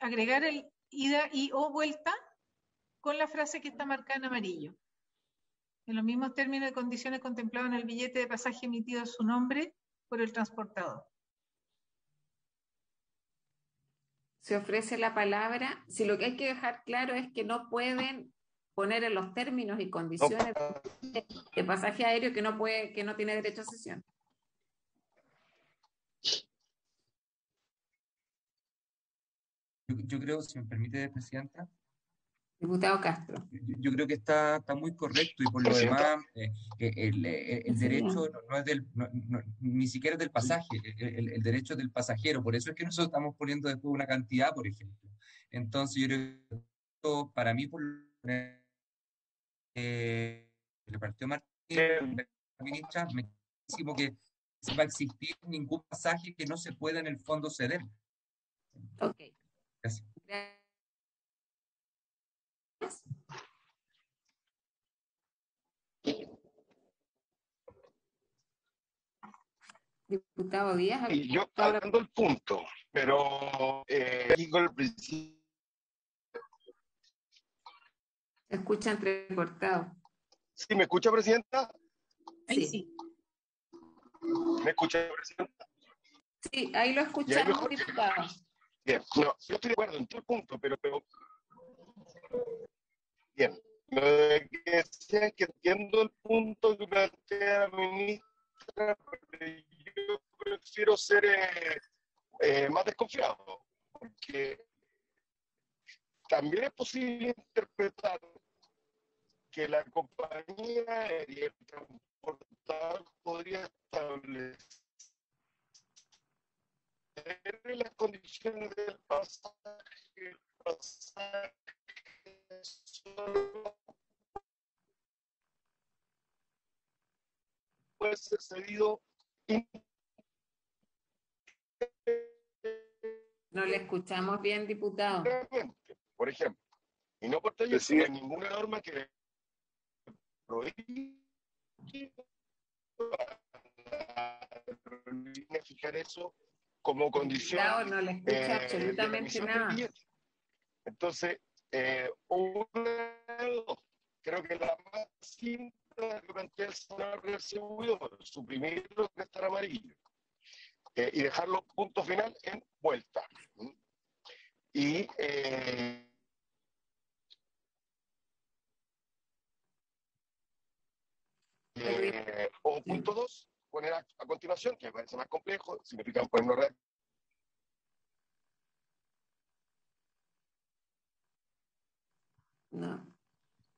K: agregar el ida y o vuelta con la frase que está marcada en amarillo. En los mismos términos y condiciones contemplados en el billete de pasaje emitido a su nombre por el transportador.
B: Se ofrece la palabra. Si lo que hay que dejar claro es que no pueden poner en los términos y condiciones de pasaje aéreo que no tiene derecho a cesión.
E: Yo creo, si me permite, Presidenta.
B: Diputado Castro.
E: Yo creo que está muy correcto y por lo demás el derecho no es ni siquiera es del pasaje, el derecho es del pasajero, por eso es que nosotros estamos poniendo después una cantidad, por ejemplo. Entonces yo creo que para mí, por el partido Martín, la ministra, me dice que no va a existir ningún pasaje que no se pueda en el fondo ceder.
B: Ok.
E: Gracias.
B: Diputado Díaz.
L: Yo entiendo el punto, pero aquí con el principio.
B: Se escucha entrecortado.
L: ¿Sí me escucha, Presidenta?
B: Sí.
L: ¿Me escucha, Presidenta?
B: Sí, ahí lo escuchamos, diputado.
L: Bien, no, yo estoy de acuerdo en todo el punto, pero bien, lo que decía es que entiendo el punto que plantea la ministra, pero yo prefiero ser más desconfiado, porque también es posible interpretar que la compañía aérea, el transportador, podría establecer las condiciones del pasaje, el pasaje solo puede ser cedido.
B: No le escuchamos bien, diputado.
L: Por ejemplo, y no por ello, no hay ninguna norma que prohíbe fijar eso como condición.
B: Claro, no le escucha absolutamente nada.
L: Entonces, creo que la más simple que plantea el senador del Seguridad, suprimir lo que está en amarillo y dejar los puntos final en vuelta. Y o punto 2, poner a continuación, que me parece más complejo, significa ponerlo real.
B: No.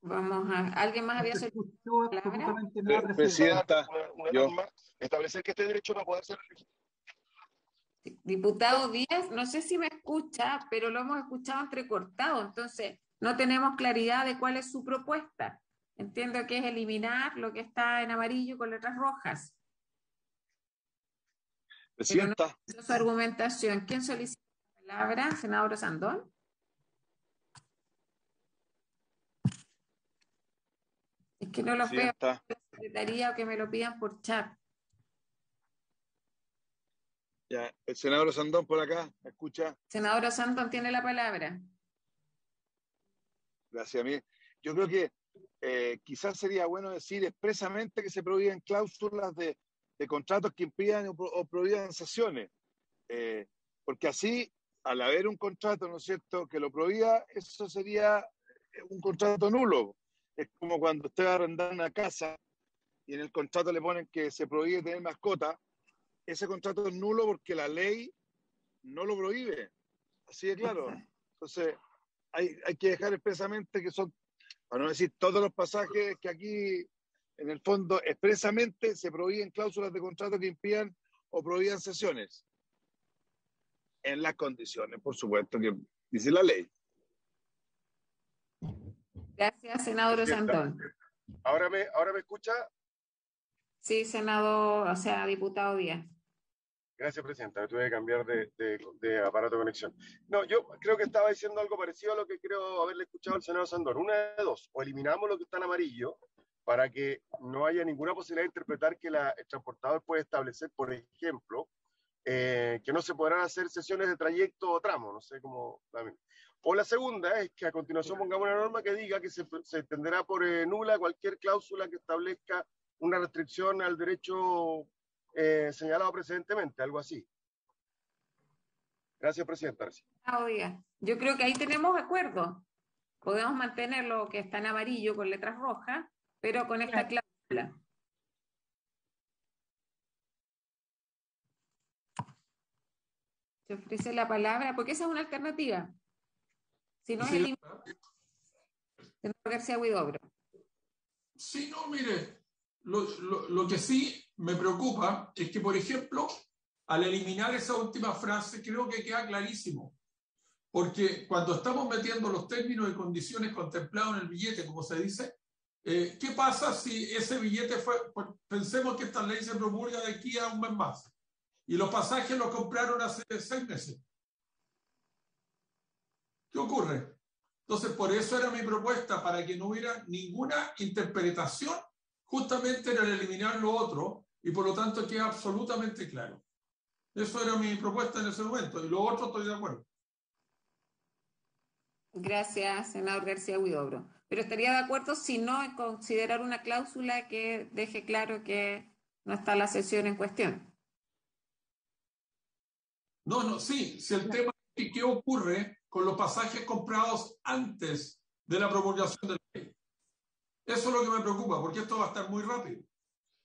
B: Vamos a... ¿Alguien más había solicitado la palabra?
L: Presidenta, una norma, establecer que este derecho no puede ser...
B: Diputado Díaz, no sé si me escucha, pero lo hemos escuchado entrecortado, entonces no tenemos claridad de cuál es su propuesta. Entiendo que es eliminar lo que está en amarillo con letras rojas.
L: Presidenta.
B: No, su argumentación. ¿Quién solicita la palabra? Senador Sandón. Es que no lo veo en la secretaría o que me lo pidan por chat.
I: Ya, el senador Sandón por acá, ¿me escucha?
B: Senador Sandón tiene la palabra.
I: Gracias a mí. Yo creo que quizás sería bueno decir expresamente que se prohíben cláusulas de contratos que impidan o prohíban cesiones. Porque así, al haber un contrato, ¿no es cierto?, que lo prohíba, eso sería un contrato nulo. Es como cuando usted va a arrendar una casa y en el contrato le ponen que se prohíbe tener mascota. Ese contrato es nulo porque la ley no lo prohíbe. Así de claro. Entonces, hay que dejar expresamente que son, para no decir todos los pasajes, que aquí, en el fondo, expresamente se prohíben cláusulas de contrato que impidan o prohíban cesiones. En las condiciones, por supuesto, que dice la ley.
B: Gracias, senador Sandón.
L: ¿Ahora me escucha?
B: Sí, senador, o sea, diputado Díaz.
H: Gracias, Presidenta. Me tuve que cambiar de aparato de conexión. No, yo creo que estaba diciendo algo parecido a lo que creo haberle escuchado al senador Sandor. Una de dos, o eliminamos lo que está en amarillo para que no haya ninguna posibilidad de interpretar que el transportador puede establecer, por ejemplo, que no se podrán hacer sesiones de trayecto o tramo, no sé cómo. O la segunda es que a continuación pongamos una norma que diga que se entenderá por nula cualquier cláusula que establezca una restricción al derecho señalado precedentemente, algo así. Gracias, Presidenta.
B: Díaz. Yo creo que ahí tenemos acuerdo. Podemos mantener lo que está en amarillo con letras rojas, pero con esta cláusula. Se ofrece la palabra, porque esa es una alternativa. Si no es el senador García Huidobro.
G: Sí, no, mire, lo que sí me preocupa es que, por ejemplo, al eliminar esa última frase, creo que queda clarísimo. Porque cuando estamos metiendo los términos y condiciones contemplados en el billete, como se dice, ¿qué pasa si ese billete pensemos que esta ley se promulga de aquí a un mes más? Y los pasajes los compraron hace 6 meses. ¿Qué ocurre? Entonces, por eso era mi propuesta, para que no hubiera ninguna interpretación, justamente era el eliminar lo otro, y por lo tanto queda absolutamente claro. Eso era mi propuesta en ese momento, y lo otro estoy de acuerdo.
B: Gracias, senador García Huidobro. Pero estaría de acuerdo si no en considerar una cláusula que deje claro que no está la sesión en cuestión.
G: No, sí, si el tema es qué ocurre con los pasajes comprados antes de la promulgación de la ley. Eso es lo que me preocupa, porque esto va a estar muy rápido.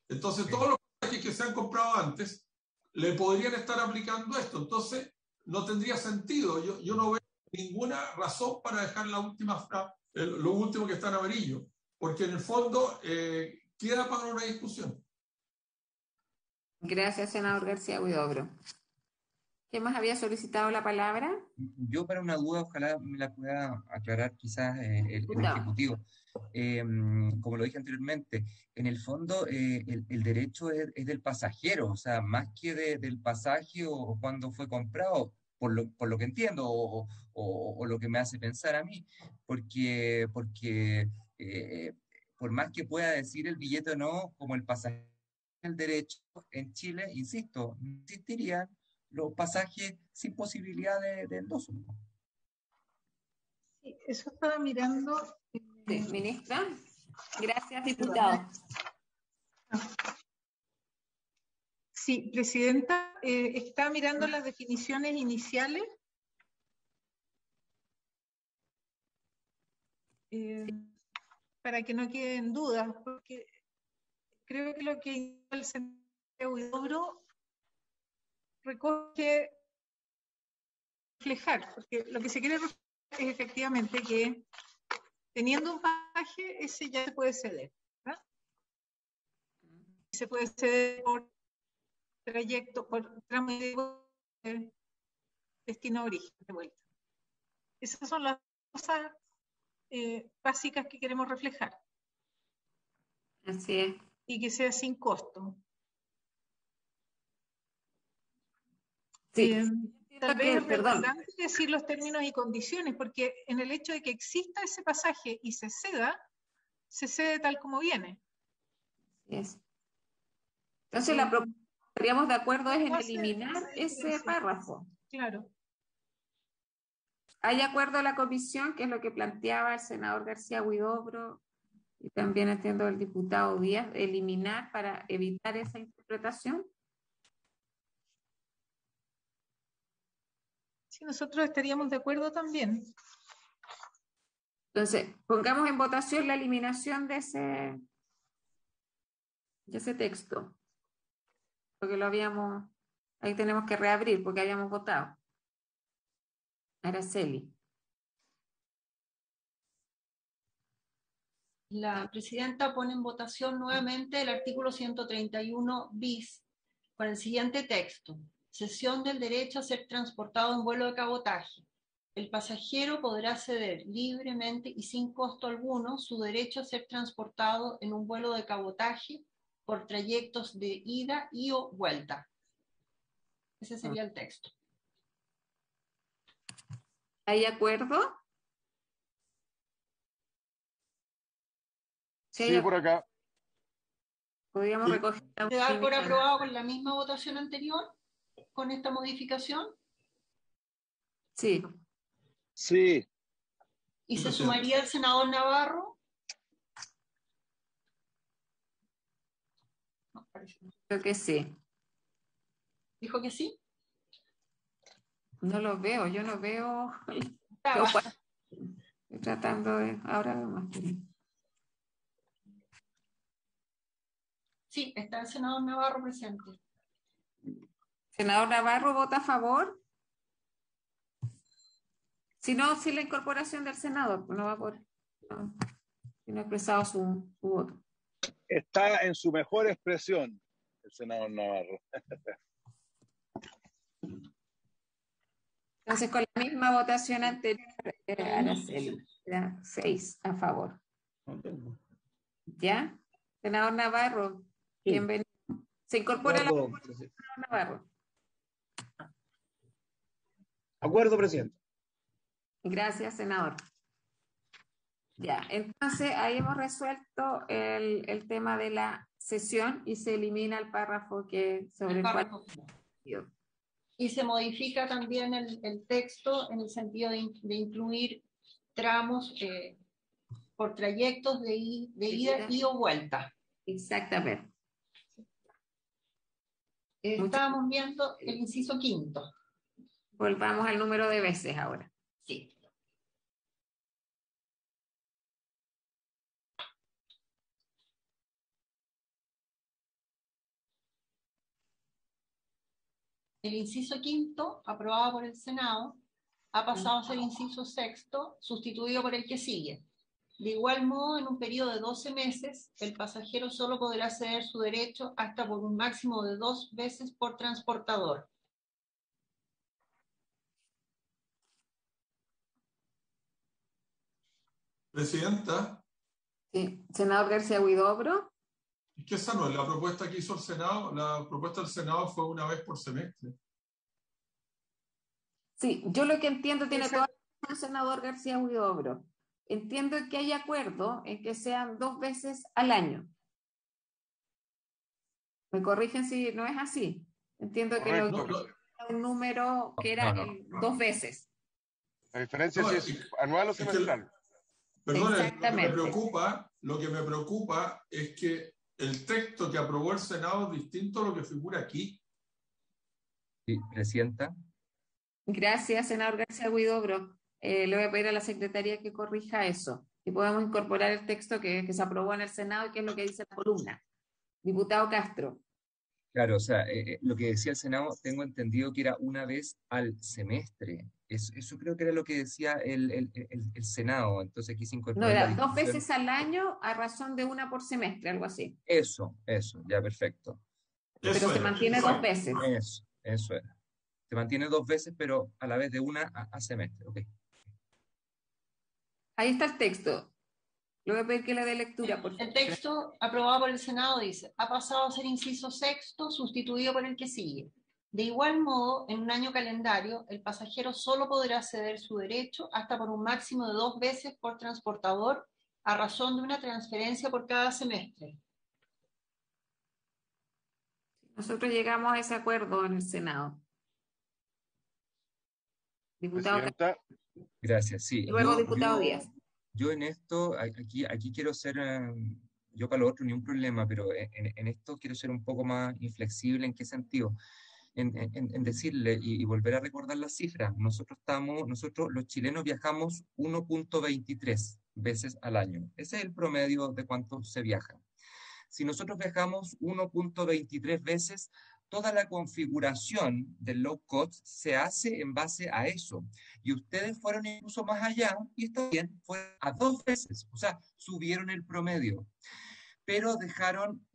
G: Entonces, todos los pasajes que se han comprado antes le podrían estar aplicando esto. Entonces, no tendría sentido. Yo no veo ninguna razón para dejar la última lo último que está en amarillo, porque en el fondo queda para una discusión.
B: Gracias, senador García Huidobro. ¿Quién más había solicitado la palabra?
E: Yo, para una duda, ojalá me la pueda aclarar quizás el Ejecutivo. Como lo dije anteriormente, en el fondo el derecho es del pasajero, o sea, más que del pasaje o cuando fue comprado, por lo que entiendo o lo que me hace pensar a mí, porque por más que pueda decir el billete o no, como el pasajero el derecho, en Chile, insisto, no existirían los pasajes sin posibilidad de endoso.
K: Sí, eso estaba mirando.
B: Ministra. Gracias, diputado.
K: Sí, Presidenta, estaba mirando las definiciones iniciales. Para que no queden dudas, porque creo que lo que el senador Huidobro recoge reflejar, porque lo que se quiere reflejar es efectivamente que teniendo un pasaje, ese ya se puede ceder, ¿verdad? Se puede ceder por trayecto, por tramo de destino a origen, de vuelta. Esas son las cosas básicas que queremos reflejar.
B: Así es.
K: Y que sea sin costo.
B: Sí.
K: Tal vez es redundante decir los términos y condiciones, porque en el hecho de que exista ese pasaje y se cede tal como viene.
B: Yes. Entonces, la propuesta que estaríamos de acuerdo es en eliminar ese párrafo.
K: Claro.
B: ¿Hay acuerdo en la comisión, que es lo que planteaba el senador García Huidobro y también entiendo el diputado Díaz, eliminar para evitar esa interpretación?
K: Sí, nosotros estaríamos de acuerdo también.
B: Entonces, pongamos en votación la eliminación de ese texto. Porque ahí tenemos que reabrir porque habíamos votado. Araceli.
C: La presidenta pone en votación nuevamente el artículo 131 bis con el siguiente texto. Cesión del derecho a ser transportado en vuelo de cabotaje. El pasajero podrá ceder libremente y sin costo alguno su derecho a ser transportado en un vuelo de cabotaje por trayectos de ida y o vuelta. Ese sería el texto.
B: ¿Hay acuerdo?
H: Sí, por acá.
B: Podríamos recoger.
C: ¿Se da por aprobado con la misma votación anterior? ¿Con esta modificación?
B: Sí.
H: Sí.
C: ¿Y se sumaría el senador Navarro?
B: No, creo que sí.
C: ¿Dijo que sí?
B: No lo veo, yo no veo. Estoy tratando de. Ahora veo más.
C: Sí, está el senador Navarro presente.
B: ¿Senador Navarro vota a favor? Si no, si la incorporación del senador, pues no va por. No, si no ha expresado su voto.
I: Está en su mejor expresión el senador Navarro.
B: Entonces, con la misma votación anterior, Araceli, era 6 a favor. ¿Ya? Senador Navarro, sí. Bienvenido. Se incorpora la senador Navarro.
M: Acuerdo, presidente.
B: Gracias, senador. Ya, entonces ahí hemos resuelto el tema de la sesión y se elimina el párrafo sobre el cual...
C: Y se modifica también el texto en el sentido de incluir tramos por trayectos de ida y o vuelta.
B: Exactamente.
C: Estábamos viendo el inciso 5.
B: Volvamos al número de veces ahora.
C: Sí. El inciso 5, aprobado por el Senado, ha pasado a ser inciso 6, sustituido por el que sigue. De igual modo, en un periodo de 12 meses, el pasajero solo podrá ceder su derecho hasta por un máximo de 2 veces por transportador.
G: Presidenta.
B: Sí, senador García Huidobro.
G: Es que esa no es la propuesta que hizo el Senado. La propuesta del Senado fue una vez por semestre.
B: Sí, yo lo que entiendo tiene toda la razón, senador García Huidobro. Entiendo que hay acuerdo en que sean 2 veces al año. Me corrigen si no es así. Entiendo
H: correcto,
B: que un número que era 2 veces.
H: La diferencia es si es anual o semestral.
G: Perdón, lo que me preocupa es que el texto que aprobó el Senado es distinto a lo que figura aquí.
E: Sí, presidenta.
B: Gracias, senador García Huidobro. Le voy a pedir a la secretaría que corrija eso y podamos incorporar el texto que se aprobó en el Senado y que es lo que dice la columna. Diputado Castro.
E: Claro, o sea, lo que decía el Senado, tengo entendido que era una vez al semestre. Eso creo que era lo que decía el Senado. Entonces aquí se incorporó.
B: No, era 2 veces al año a razón de 1 por semestre, algo así.
E: Eso, ya perfecto.
B: Pero se mantiene 2 veces.
E: Eso era. Se mantiene 2 veces, pero a la vez de 1 a semestre. Okay.
B: Ahí está el texto. Le voy a pedir que le dé lectura, por favor.
C: El texto aprobado por el Senado dice: ha pasado a ser inciso 6, sustituido por el que sigue. De igual modo, en un año calendario, el pasajero solo podrá ceder su derecho hasta por un máximo de 2 veces por transportador a razón de una transferencia por cada semestre.
B: Nosotros llegamos a ese acuerdo en el Senado. Diputado.
E: Gracias, sí.
B: Luego, diputado Díaz.
E: Yo en esto, aquí quiero ser, yo para lo otro ni un problema, pero en esto quiero ser un poco más inflexible. ¿En qué sentido? En decirle y volver a recordar las cifras. Nosotros los chilenos viajamos 1.23 veces al año. Ese es el promedio de cuánto se viaja. Si nosotros viajamos 1.23 veces, toda la configuración del low cost se hace en base a eso. Y ustedes fueron incluso más allá, y está bien, fueron a 2 veces, o sea, subieron el promedio. Pero dejaron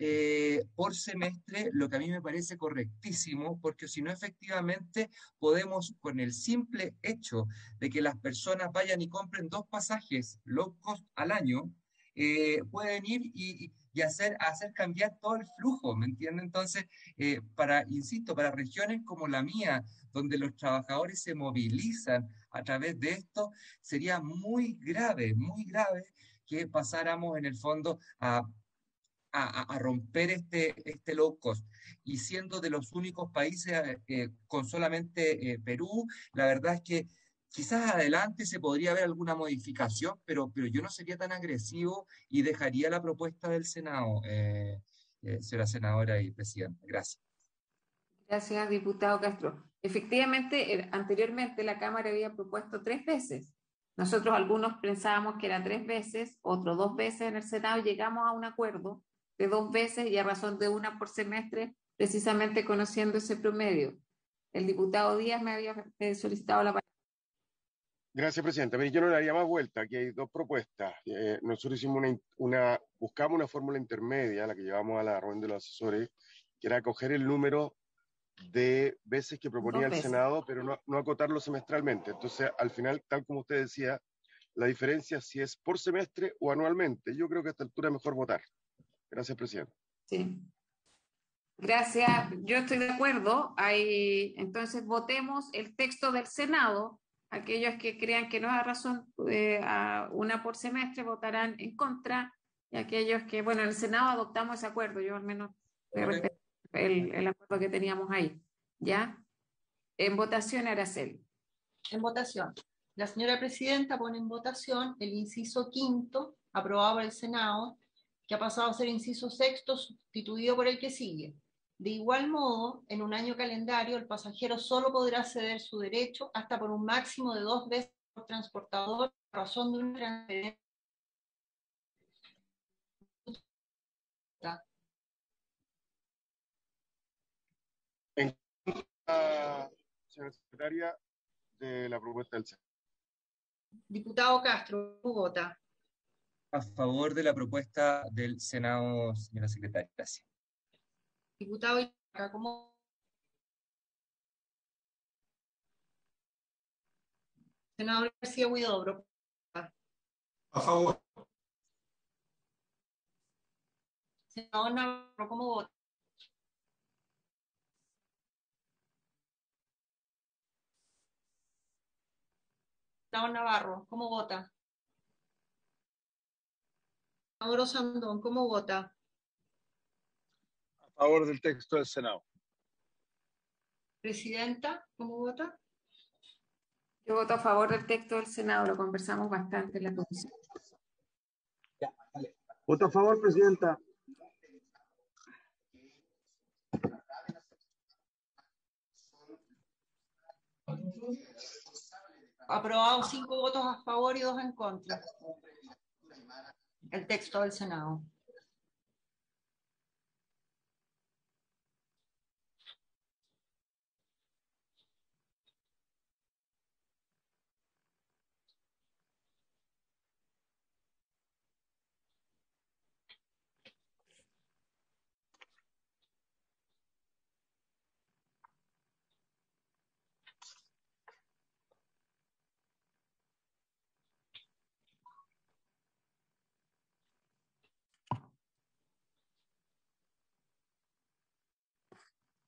E: por semestre, lo que a mí me parece correctísimo, porque si no, efectivamente, podemos, con el simple hecho de que las personas vayan y compren 2 pasajes low cost al año, pueden ir y y hacer cambiar todo el flujo, ¿me entiendes? Entonces, insisto, para regiones como la mía, donde los trabajadores se movilizan a través de esto, sería muy grave que pasáramos en el fondo a romper este low cost. Y siendo de los únicos países con solamente Perú, la verdad es que quizás adelante se podría ver alguna modificación, pero yo no sería tan agresivo y dejaría la propuesta del Senado, señora senadora y presidenta. Gracias.
B: Gracias, diputado Castro. Efectivamente, anteriormente la Cámara había propuesto 3 veces. Nosotros algunos pensábamos que era 3 veces, otros 2 veces en el Senado, y llegamos a un acuerdo de 2 veces y a razón de 1 por semestre, precisamente conociendo ese promedio. El diputado Díaz me había solicitado la palabra.
H: Gracias, presidenta. Mire, yo no le daría más vuelta. Aquí hay 2 propuestas. Nosotros hicimos buscamos una fórmula intermedia, la que llevamos a la reunión de los asesores, que era coger el número de veces que proponía el Senado, pero no acotarlo semestralmente. Entonces, al final, tal como usted decía, la diferencia es si es por semestre o anualmente. Yo creo que a esta altura es mejor votar. Gracias, presidente.
B: Sí. Gracias. Yo estoy de acuerdo. Entonces, votemos el texto del Senado. Aquellos que crean que no hay razón a 1 por semestre votarán en contra, y aquellos que, bueno, en el Senado adoptamos ese acuerdo. Yo al menos respeto el acuerdo que teníamos ahí. ¿Ya? En votación, Araceli.
C: En votación. La señora presidenta pone en votación el inciso 5º, aprobado por el Senado, que ha pasado a ser inciso 6º, sustituido por el que sigue. De igual modo, en un año calendario, el pasajero solo podrá ceder su derecho hasta por un máximo de 2 veces por transportador a razón de una transferencia.
H: En contra, señora secretaria, de la propuesta del Senado.
C: Diputado Castro, ¿cómo vota?
E: A favor de la propuesta del Senado, señora secretaria. Gracias.
C: Diputado Ica, ¿cómo? Senador García Huidobro.
G: A favor.
C: Senador Navarro, ¿cómo vota? Senador Navarro, ¿cómo vota? Senador Sandón, ¿cómo vota?
I: A favor del texto del Senado.
C: Presidenta, ¿cómo vota?
B: Yo voto a favor del texto del Senado, lo conversamos bastante en la comisión.
M: Voto a favor, presidenta.
C: Aprobado 5 votos a favor y 2 en contra. El texto del Senado.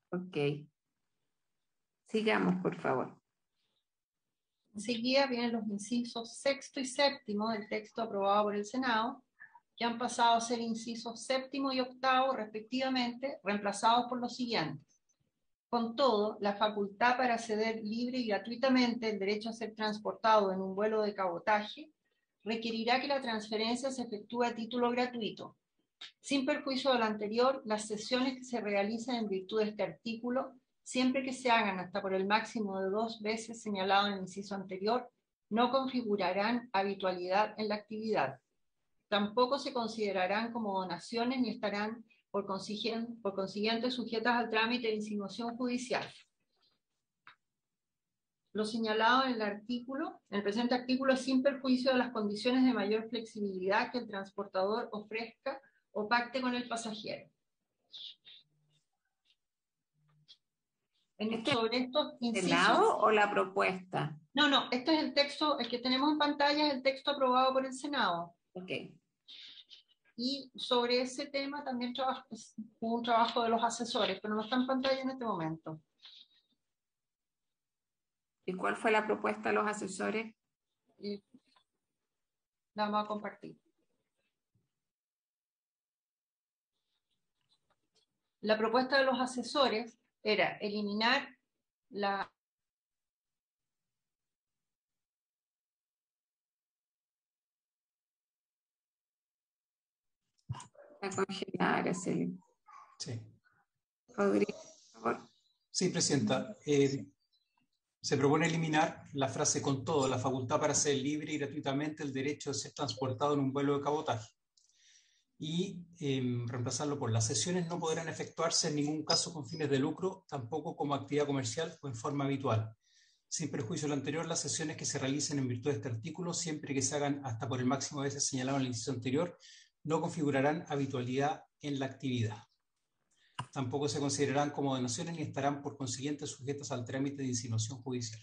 B: Ok. Sigamos, por favor.
C: Enseguida vienen los incisos 6º y 7º del texto aprobado por el Senado, que han pasado a ser incisos 7º y 8º, respectivamente, reemplazados por los siguientes. Con todo, la facultad para ceder libre y gratuitamente el derecho a ser transportado en un vuelo de cabotaje requerirá que la transferencia se efectúe a título gratuito. Sin perjuicio de lo anterior, las cesiones que se realicen en virtud de este artículo, siempre que se hagan hasta por el máximo de 2 veces señalado en el inciso anterior, no configurarán habitualidad en la actividad. Tampoco se considerarán como donaciones ni estarán por consiguiente sujetas al trámite de insinuación judicial. Lo señalado en el presente artículo es sin perjuicio de las condiciones de mayor flexibilidad que el transportador ofrezca o pacte con el pasajero. Sobre estos incisos...
B: ¿Senado o la propuesta?
C: No, este es el texto, el que tenemos en pantalla es el texto aprobado por el Senado.
B: Ok.
C: y sobre ese tema también hubo un trabajo de los asesores, pero no está en pantalla en este momento.
B: ¿Y cuál fue la propuesta de los asesores?
C: La vamos a compartir. La propuesta de los asesores era eliminar la
B: congelar, Araceli.
N: Sí.
B: Rodrigo, por favor.
N: Sí, Presidenta. Se propone eliminar la frase "con todo, la facultad para hacer libre y gratuitamente el derecho de ser transportado en un vuelo de cabotaje", y reemplazarlo por "las sesiones no podrán efectuarse en ningún caso con fines de lucro, tampoco como actividad comercial o en forma habitual. Sin perjuicio de lo anterior, las sesiones que se realicen en virtud de este artículo, siempre que se hagan hasta por el máximo de veces señalado en el inciso anterior, no configurarán habitualidad en la actividad. Tampoco se considerarán como donaciones ni estarán por consiguiente sujetas al trámite de insinuación judicial.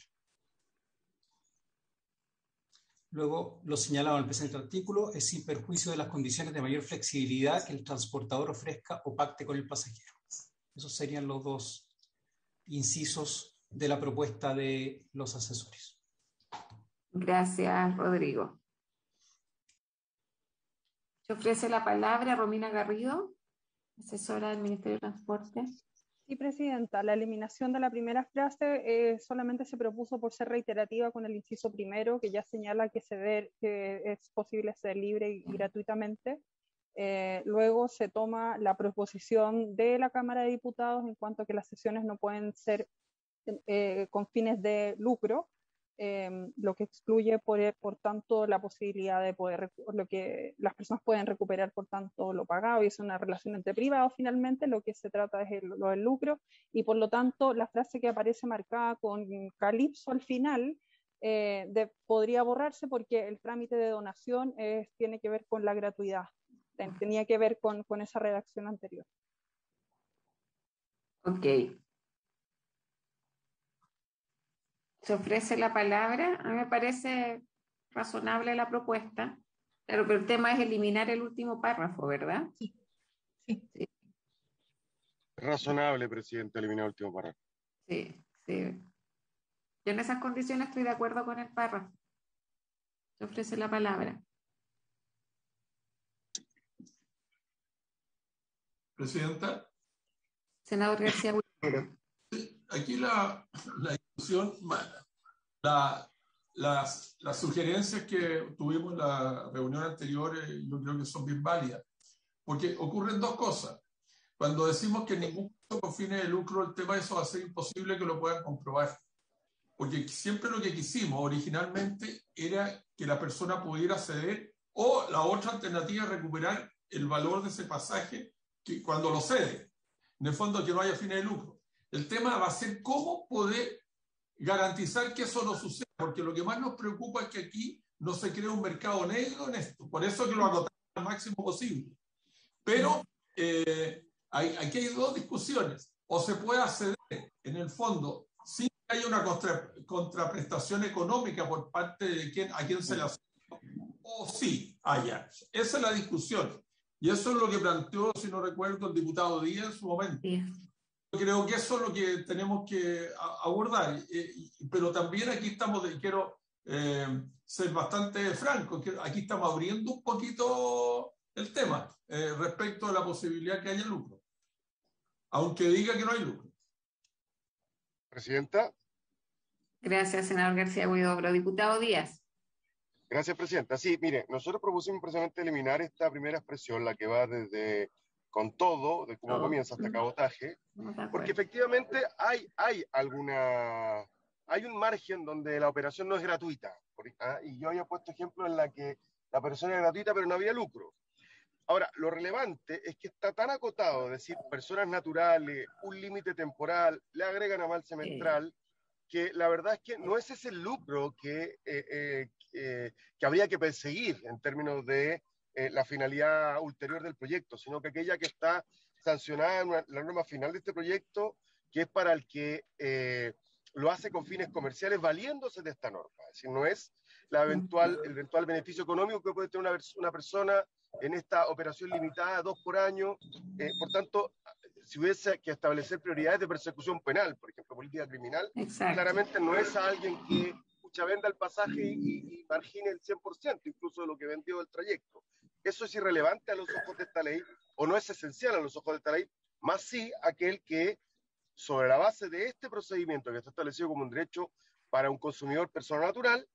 N: Luego, lo señalado en el presente artículo es sin perjuicio de las condiciones de mayor flexibilidad que el transportador ofrezca o pacte con el pasajero. Esos serían los dos incisos de la propuesta de los asesores.
B: Gracias, Rodrigo. Se ofrece la palabra a Romina Garrido, asesora del Ministerio de Transporte.
J: Sí, Presidenta, la eliminación de la primera frase solamente se propuso por ser reiterativa con el inciso primero, que ya señala que es posible ser libre y gratuitamente. Luego se toma la proposición de la Cámara de Diputados en cuanto a que las sesiones no pueden ser con fines de lucro, lo que excluye por tanto la posibilidad de lo que las personas pueden recuperar por tanto lo pagado, y es una relación entre privados. Finalmente lo que se trata es lo del lucro, y por lo tanto la frase que aparece marcada con calipso al final podría borrarse, porque el trámite de donación tiene que ver con la gratuidad, tenía que ver con esa redacción anterior.
B: Ok. Se ofrece la palabra. A mí me parece razonable la propuesta. Claro, pero el tema es eliminar el último párrafo, ¿verdad?
K: Sí.
B: Sí.
H: Razonable, Presidente, eliminar el último párrafo.
B: Sí, sí. Yo en esas condiciones estoy de acuerdo con el párrafo. Se ofrece la palabra.
G: Presidenta.
B: Senador García Huidobro.
G: Aquí la discusión, las sugerencias que tuvimos en la reunión anterior, yo creo que son bien válidas, porque ocurren dos cosas. Cuando decimos que ningún caso con fines de lucro, el tema de eso va a ser imposible que lo puedan comprobar, porque siempre lo que quisimos originalmente era que la persona pudiera ceder, o la otra alternativa, recuperar el valor de ese pasaje cuando lo cede. En el fondo, que no haya fines de lucro. El tema va a ser cómo poder garantizar que eso no suceda, porque lo que más nos preocupa es que aquí no se cree un mercado negro en esto. Por eso que lo acotamos al máximo posible. Pero aquí hay dos discusiones. O se puede acceder, en el fondo, sin que haya una contraprestación económica por parte de a quien se le hace, o sí haya. Esa es la discusión. Y eso es lo que planteó, si no recuerdo, el diputado Díaz en su momento. Sí. Creo que eso es lo que tenemos que abordar. Pero también aquí estamos, quiero ser bastante franco, que aquí estamos abriendo un poquito el tema respecto a la posibilidad que haya lucro. Aunque diga que no hay lucro.
H: Presidenta.
B: Gracias, senador García Huidobro. Diputado Díaz.
H: Gracias, Presidenta. Sí, mire, nosotros propusimos precisamente eliminar esta primera expresión, la que va desde con todo, de cómo comienza hasta cabotaje, porque efectivamente hay un margen donde la operación no es gratuita, y yo había puesto ejemplos en la que la operación es gratuita pero no había lucro. Ahora, lo relevante es que está tan acotado, es decir, personas naturales, un límite temporal, le agregan aval semestral, que la verdad es que no es ese el lucro que habría que perseguir en términos de la finalidad ulterior del proyecto, sino que aquella que está sancionada en la norma final de este proyecto, que es para el que lo hace con fines comerciales valiéndose de esta norma. Es decir, no es el eventual beneficio económico que puede tener una persona en esta operación limitada, 2 por año. Por tanto, si hubiese que establecer prioridades de persecución penal, por ejemplo, política criminal,
B: Exacto.
H: claramente no es a alguien que venda el pasaje y margine el 100%, incluso de lo que vendió del trayecto. Eso es irrelevante a los ojos de esta ley, o no es esencial a los ojos de esta ley, más sí aquel que, sobre la base de este procedimiento que está establecido como un derecho para un consumidor persona natural,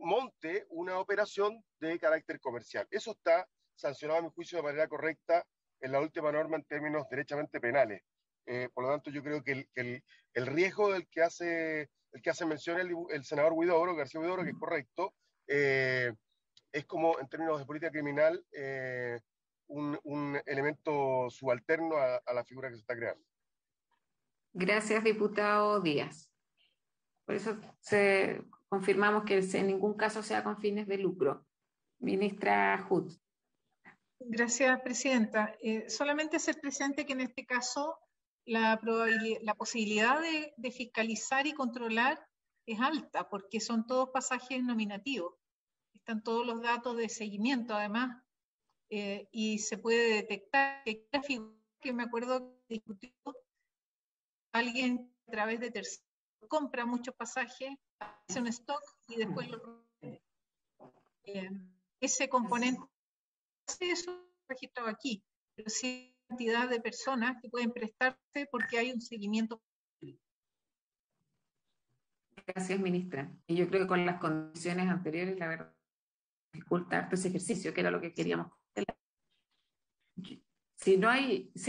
H: monte una operación de carácter comercial. Eso está sancionado, a mi juicio, de manera correcta en la última norma en términos derechamente penales. Por lo tanto, yo creo que el riesgo del que hace mención el senador García Huidobro, que es correcto, es como, en términos de política criminal, un elemento subalterno a la figura que se está creando.
B: Gracias, diputado Díaz. Por eso confirmamos que en ningún caso sea con fines de lucro. Ministra Hood.
K: Gracias, presidenta. Solamente hacer presente que en este caso la posibilidad de fiscalizar y controlar es alta, porque son todos pasajes nominativos. Están todos los datos de seguimiento, además, y se puede detectar que la figura que me acuerdo que discutió, alguien a través de terceros compra muchos pasajes, hace un stock y después lo vende. Ese componente, eso registrado aquí, pero sí hay cantidad de personas que pueden prestarse porque hay un seguimiento.
B: Gracias, ministra. Y yo creo que con las condiciones anteriores, la verdad, dificulta harto ese ejercicio, que era lo que queríamos. Si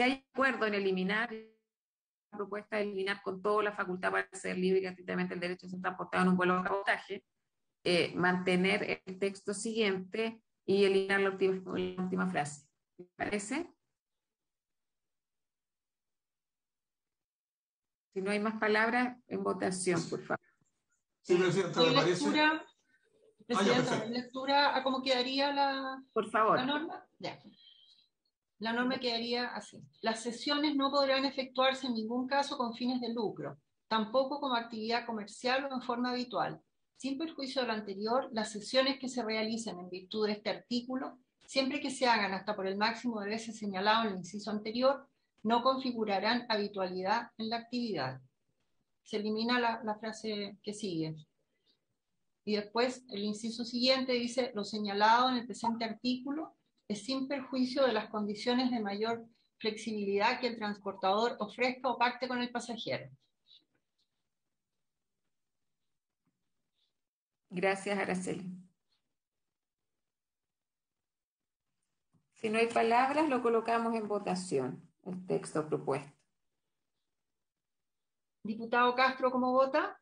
B: hay acuerdo en eliminar la propuesta de eliminar con toda la facultad para ser libre y gratuitamente el derecho a ser transportado en un vuelo de cabotaje, mantener el texto siguiente y eliminar la última frase. ¿Me parece? Si no hay más palabras, en votación, por favor.
G: Sí, presidenta, me parece.
C: Presidenta, lectura a cómo quedaría la norma. Ya. La norma quedaría así. Las sesiones no podrán efectuarse en ningún caso con fines de lucro, tampoco como actividad comercial o en forma habitual. Sin perjuicio de lo anterior, las sesiones que se realicen en virtud de este artículo, siempre que se hagan hasta por el máximo de veces señalado en el inciso anterior, no configurarán habitualidad en la actividad. Se elimina la frase que sigue. Y después el inciso siguiente dice: lo señalado en el presente artículo es sin perjuicio de las condiciones de mayor flexibilidad que el transportador ofrezca o pacte con el pasajero.
B: Gracias, Araceli. Si no hay palabras, lo colocamos en votación, el texto propuesto.
C: Diputado Castro, ¿cómo vota?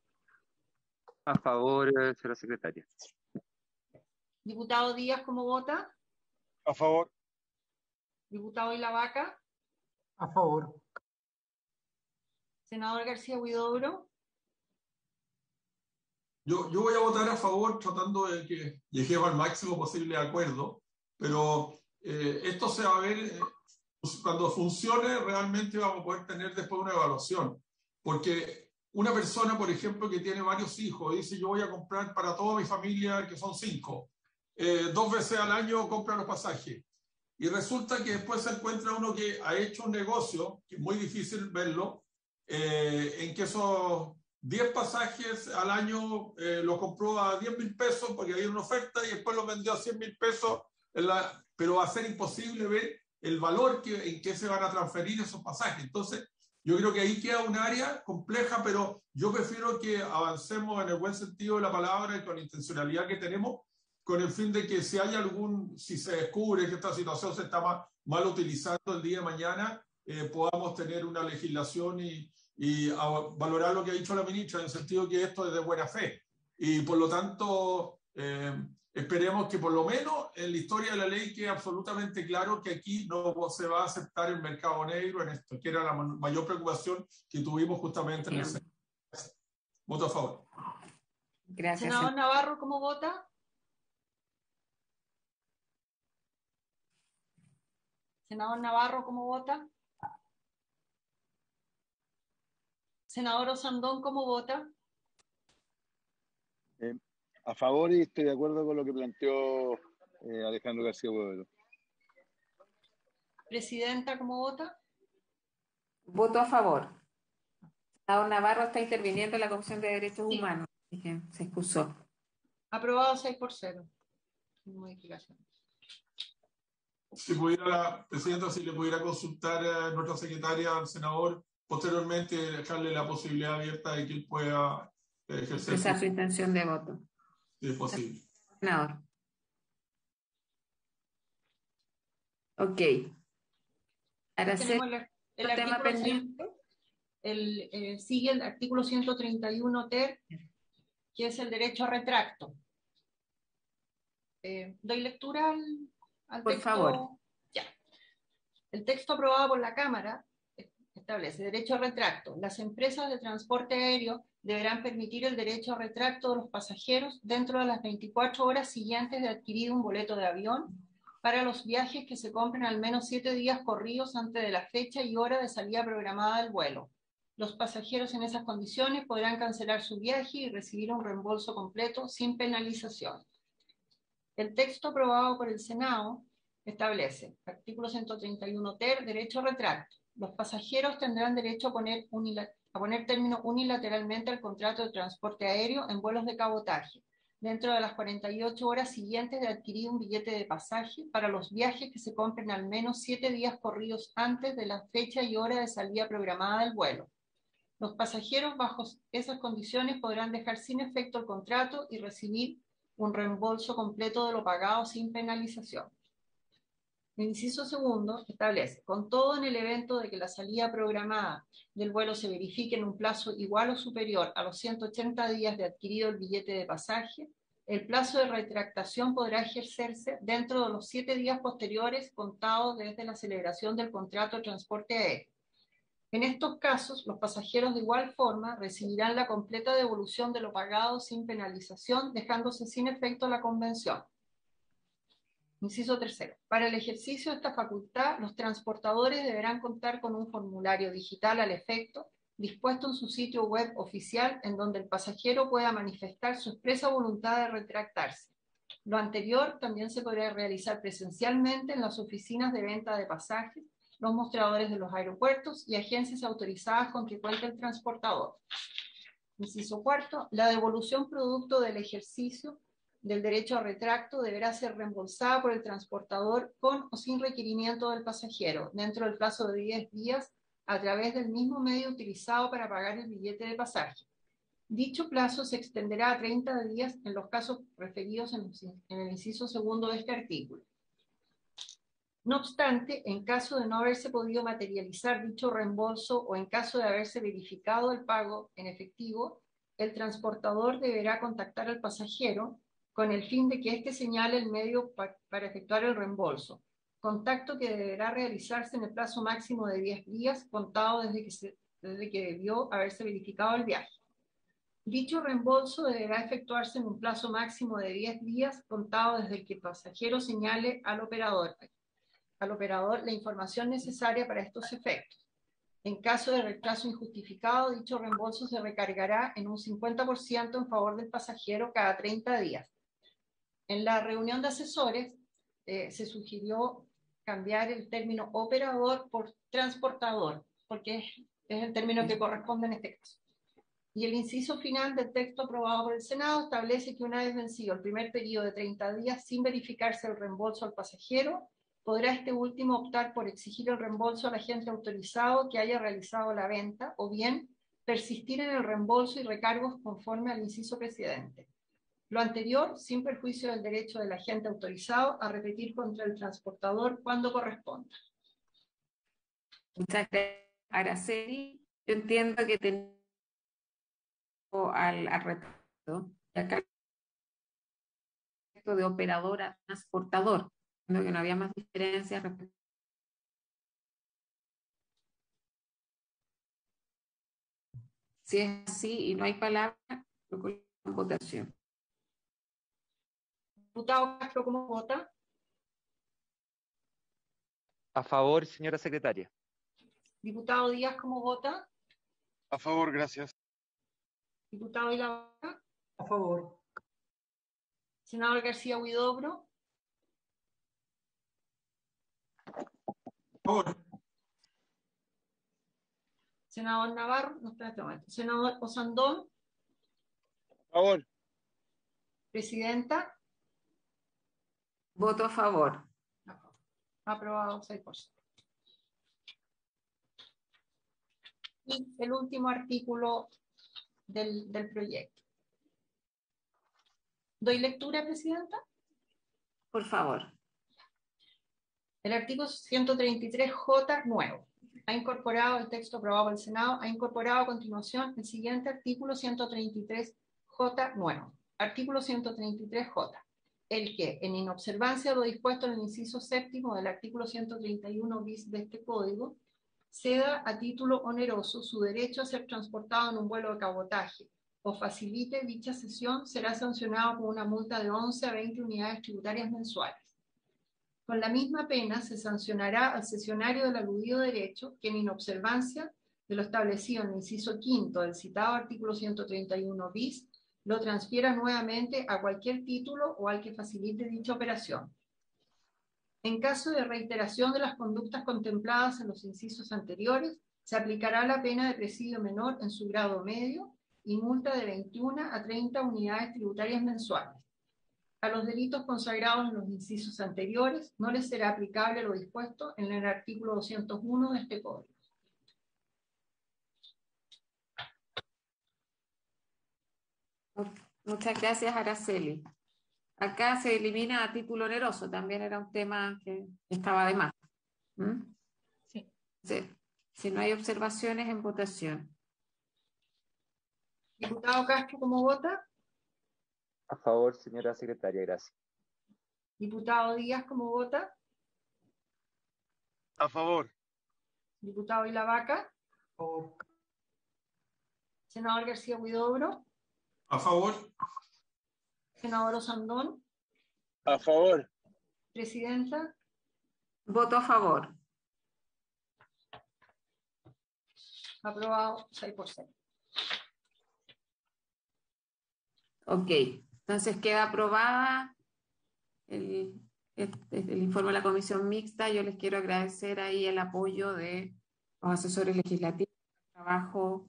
O: A favor, señora secretaria.
C: Diputado Díaz, ¿cómo vota?
H: A favor.
C: Diputado Ilavaca.
F: A favor.
C: Senador García Huidobro.
G: Yo voy a votar a favor, tratando de que lleguemos al máximo posible de acuerdo, pero esto se va a ver, cuando funcione, realmente vamos a poder tener después una evaluación. Porque una persona, por ejemplo, que tiene varios hijos, dice: yo voy a comprar para toda mi familia, que son 5, 2 veces al año compra los pasajes. Y resulta que después se encuentra uno que ha hecho un negocio, que es muy difícil verlo, en que esos 10 pasajes al año lo compró a 10.000 pesos porque había una oferta y después lo vendió a 100.000 pesos, pero va a ser imposible ver el valor en que se van a transferir esos pasajes. Entonces, yo creo que ahí queda un área compleja, pero yo prefiero que avancemos en el buen sentido de la palabra y con la intencionalidad que tenemos, con el fin de que si se descubre que esta situación se está mal utilizando el día de mañana, podamos tener una legislación y valorar lo que ha dicho la ministra, en el sentido que esto es de buena fe. Y por lo tanto, esperemos que por lo menos en la historia de la ley quede absolutamente claro que aquí no se va a aceptar el mercado negro en esto, que era la mayor preocupación que tuvimos justamente en el Senado. Voto a favor.
B: Gracias.
C: Senador Navarro, ¿cómo vota? Senador Navarro, ¿cómo vota? Senador Osandón, ¿cómo vota?
I: A favor, y estoy de acuerdo con lo que planteó Alejandro García Huidobro.
C: Presidenta, ¿cómo vota?
B: Voto a favor. Senador Navarro está interviniendo en la Comisión de Derechos Humanos. Así que se excusó.
C: Aprobado 6-0. Sin modificaciones.
G: Si pudiera, Presidenta, si le pudiera consultar a nuestra secretaria, al senador, posteriormente dejarle la posibilidad abierta de que él pueda ejercer
B: Expresar su intención de voto.
G: si es posible.
B: Senador. Ok.
C: Tenemos el
B: tema
C: artículo
B: pendiente.
C: Sigue el artículo 131 ter, que es el derecho a retracto. Doy lectura al
B: Por
C: texto.
B: favor.
C: Ya. El texto aprobado por la Cámara establece derecho a retracto. Las empresas de transporte aéreo deberán permitir el derecho a retracto de los pasajeros dentro de las 24 horas siguientes de adquirir un boleto de avión para los viajes que se compren al menos 7 días corridos antes de la fecha y hora de salida programada del vuelo. Los pasajeros en esas condiciones podrán cancelar su viaje y recibir un reembolso completo sin penalización. El texto aprobado por el Senado establece, artículo 131 ter, derecho a retracto. Los pasajeros tendrán derecho a poner término unilateralmente al contrato de transporte aéreo en vuelos de cabotaje, dentro de las 48 horas siguientes de adquirir un billete de pasaje para los viajes que se compren al menos 7 días corridos antes de la fecha y hora de salida programada del vuelo. Los pasajeros bajo esas condiciones podrán dejar sin efecto el contrato y recibir un reembolso completo de lo pagado sin penalización. El inciso segundo establece, con todo en el evento de que la salida programada del vuelo se verifique en un plazo igual o superior a los 180 días de adquirido el billete de pasaje, el plazo de retractación podrá ejercerse dentro de los 7 días posteriores contados desde la celebración del contrato de transporte aéreo. En estos casos, los pasajeros de igual forma recibirán la completa devolución de lo pagado sin penalización, dejándose sin efecto la convención. Inciso tercero. Para el ejercicio de esta facultad, los transportadores deberán contar con un formulario digital al efecto, dispuesto en su sitio web oficial, en donde el pasajero pueda manifestar su expresa voluntad de retractarse. Lo anterior también se podrá realizar presencialmente en las oficinas de venta de pasajes, los mostradores de los aeropuertos y agencias autorizadas con que cuente el transportador. Inciso cuarto. La devolución producto del ejercicio del derecho a retracto deberá ser reembolsada por el transportador con o sin requerimiento del pasajero, dentro del plazo de 10 días, a través del mismo medio utilizado para pagar el billete de pasaje. Dicho plazo se extenderá a 30 días en los casos referidos en el inciso segundo de este artículo. No obstante, en caso de no haberse podido materializar dicho reembolso o en caso de haberse verificado el pago en efectivo, el transportador deberá contactar al pasajero con el fin de que éste señale el medio para efectuar el reembolso, contacto que deberá realizarse en el plazo máximo de 10 días contado desde que debió haberse verificado el viaje. Dicho reembolso deberá efectuarse en un plazo máximo de 10 días contado desde que el pasajero señale al operador la información necesaria para estos efectos. En caso de retraso injustificado, dicho reembolso se recargará en un 50% en favor del pasajero cada 30 días. En la reunión de asesores se sugirió cambiar el término operador por transportador, porque es el término que corresponde en este caso. Y el inciso final del texto aprobado por el Senado establece que una vez vencido el primer periodo de 30 días sin verificarse el reembolso al pasajero, podrá este último optar por exigir el reembolso al agente autorizado que haya realizado la venta o bien persistir en el reembolso y recargos conforme al inciso precedente. Lo anterior, sin perjuicio del derecho del agente autorizado a repetir contra el transportador cuando corresponda.
B: Muchas gracias, Araceli. Yo entiendo que tenemos al retrato, y acá de operador a transportador, que no había más diferencias respecto. Si es así y no hay palabra, lo coloco en votación.
C: Diputado Castro, ¿cómo vota?
O: A favor, señora secretaria.
C: Diputado Díaz, ¿cómo vota?
H: A favor, gracias.
C: Diputado Vilavara.
F: A favor.
C: Senador García Huidobro.
G: Por favor.
C: Senador Navarro, no está en este momento. Senador Osandón.
H: A favor.
C: Presidenta.
B: Voto a favor.
C: Aprobado 6%. Y el último artículo del proyecto. ¿Doy lectura, Presidenta?
B: Por favor.
C: El artículo 133J nuevo. Ha incorporado el texto aprobado por el Senado, ha incorporado a continuación el siguiente artículo 133J nuevo. Artículo 133J. El que, en inobservancia de lo dispuesto en el inciso séptimo del artículo 131 bis de este código, ceda a título oneroso su derecho a ser transportado en un vuelo de cabotaje o facilite dicha cesión, será sancionado con una multa de 11 a 20 unidades tributarias mensuales. Con la misma pena se sancionará al cesionario del aludido derecho que en inobservancia de lo establecido en el inciso quinto del citado artículo 131 bis lo transfiera nuevamente a cualquier título o al que facilite dicha operación. En caso de reiteración de las conductas contempladas en los incisos anteriores, se aplicará la pena de presidio menor en su grado medio y multa de 21 a 30 unidades tributarias mensuales. A los delitos consagrados en los incisos anteriores no les será aplicable lo dispuesto en el artículo 201 de este Código.
B: Muchas gracias, Araceli. Acá se elimina a título oneroso, también era un tema que estaba de más.
C: Sí.
B: Sí. Si no hay observaciones, en votación.
C: Diputado Castro, ¿cómo vota?
O: A favor, señora secretaria, gracias.
C: Diputado Díaz, ¿cómo vota?
H: A favor.
C: Diputado Ilavaca. Senador García Huidobro.
G: A favor.
C: Senador Osandón.
H: A favor.
C: Presidenta.
B: Voto a favor.
C: Aprobado 6%.
B: Ok, entonces queda aprobada el informe de la comisión mixta. Yo les quiero agradecer ahí el apoyo de los asesores legislativos, el trabajo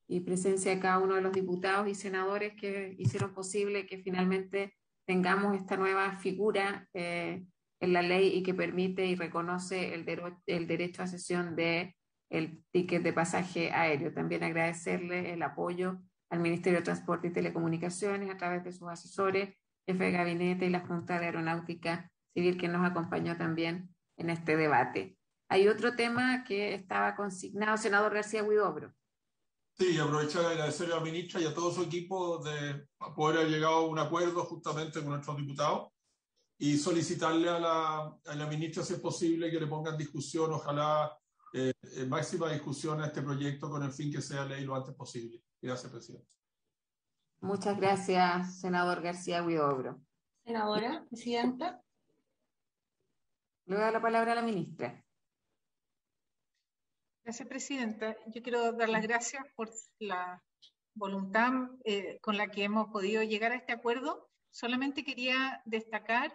B: y presencia de cada uno de los diputados y senadores que hicieron posible que finalmente tengamos esta nueva figura en la ley y que permite y reconoce el derecho a cesión del ticket de pasaje aéreo. También agradecerle el apoyo al Ministerio de Transporte y Telecomunicaciones a través de sus asesores, jefe de gabinete y la Junta de Aeronáutica Civil que nos acompañó también en este debate. Hay otro tema que estaba consignado, senador García Huidobro.
G: Sí, aprovecho de agradecerle a la ministra y a todo su equipo de poder haber llegado a un acuerdo justamente con nuestros diputados y solicitarle a la ministra, si es posible, que le ponga en discusión, ojalá máxima discusión a este proyecto con el fin que sea ley lo antes posible. Gracias, presidente.
B: Muchas gracias, senador García Huidobro.
C: Senadora, presidenta.
B: Le doy la palabra a la ministra.
K: Gracias, presidenta. Yo quiero dar las gracias por la voluntad con la que hemos podido llegar a este acuerdo. Solamente quería destacar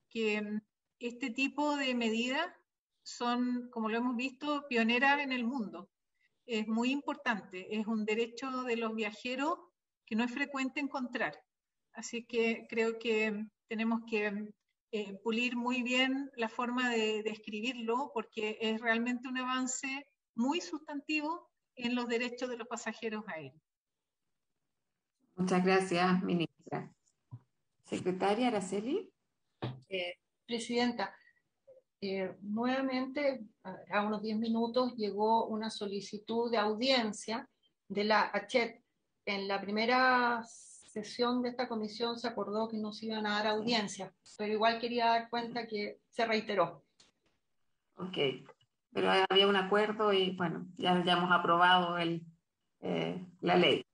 K: que este tipo de medidas son, como lo hemos visto, pioneras en el mundo. Es muy importante, es un derecho de los viajeros que no es frecuente encontrar. Así que creo que tenemos que pulir muy bien la forma de escribirlo porque es realmente un avance muy sustantivo en los derechos de los pasajeros aéreos.
B: Muchas gracias, ministra. Secretaria Araceli.
C: Presidenta, nuevamente, a unos 10 minutos, llegó una solicitud de audiencia de la ACHET. En la primera sesión de esta comisión se acordó que no se iban a dar audiencias, pero igual quería dar cuenta que se reiteró.
B: Ok, pero había un acuerdo y bueno, ya hemos aprobado la ley.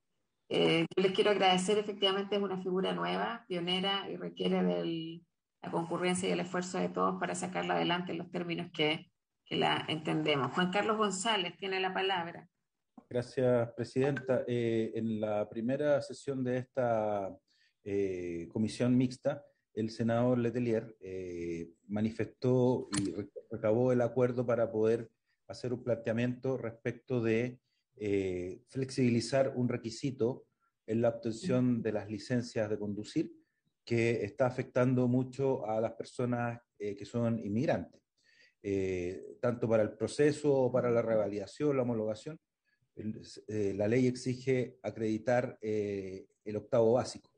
B: Yo les quiero agradecer, efectivamente es una figura nueva, pionera y requiere de la concurrencia y el esfuerzo de todos para sacarla adelante en los términos que la entendemos. Juan Carlos González tiene la palabra.
P: Gracias, presidenta. En la primera sesión de esta comisión mixta el senador Letelier manifestó y recabó el acuerdo para poder hacer un planteamiento respecto de flexibilizar un requisito en la obtención de las licencias de conducir que está afectando mucho a las personas que son inmigrantes, tanto para el proceso o para la revalidación, la homologación. La ley exige acreditar el octavo básico.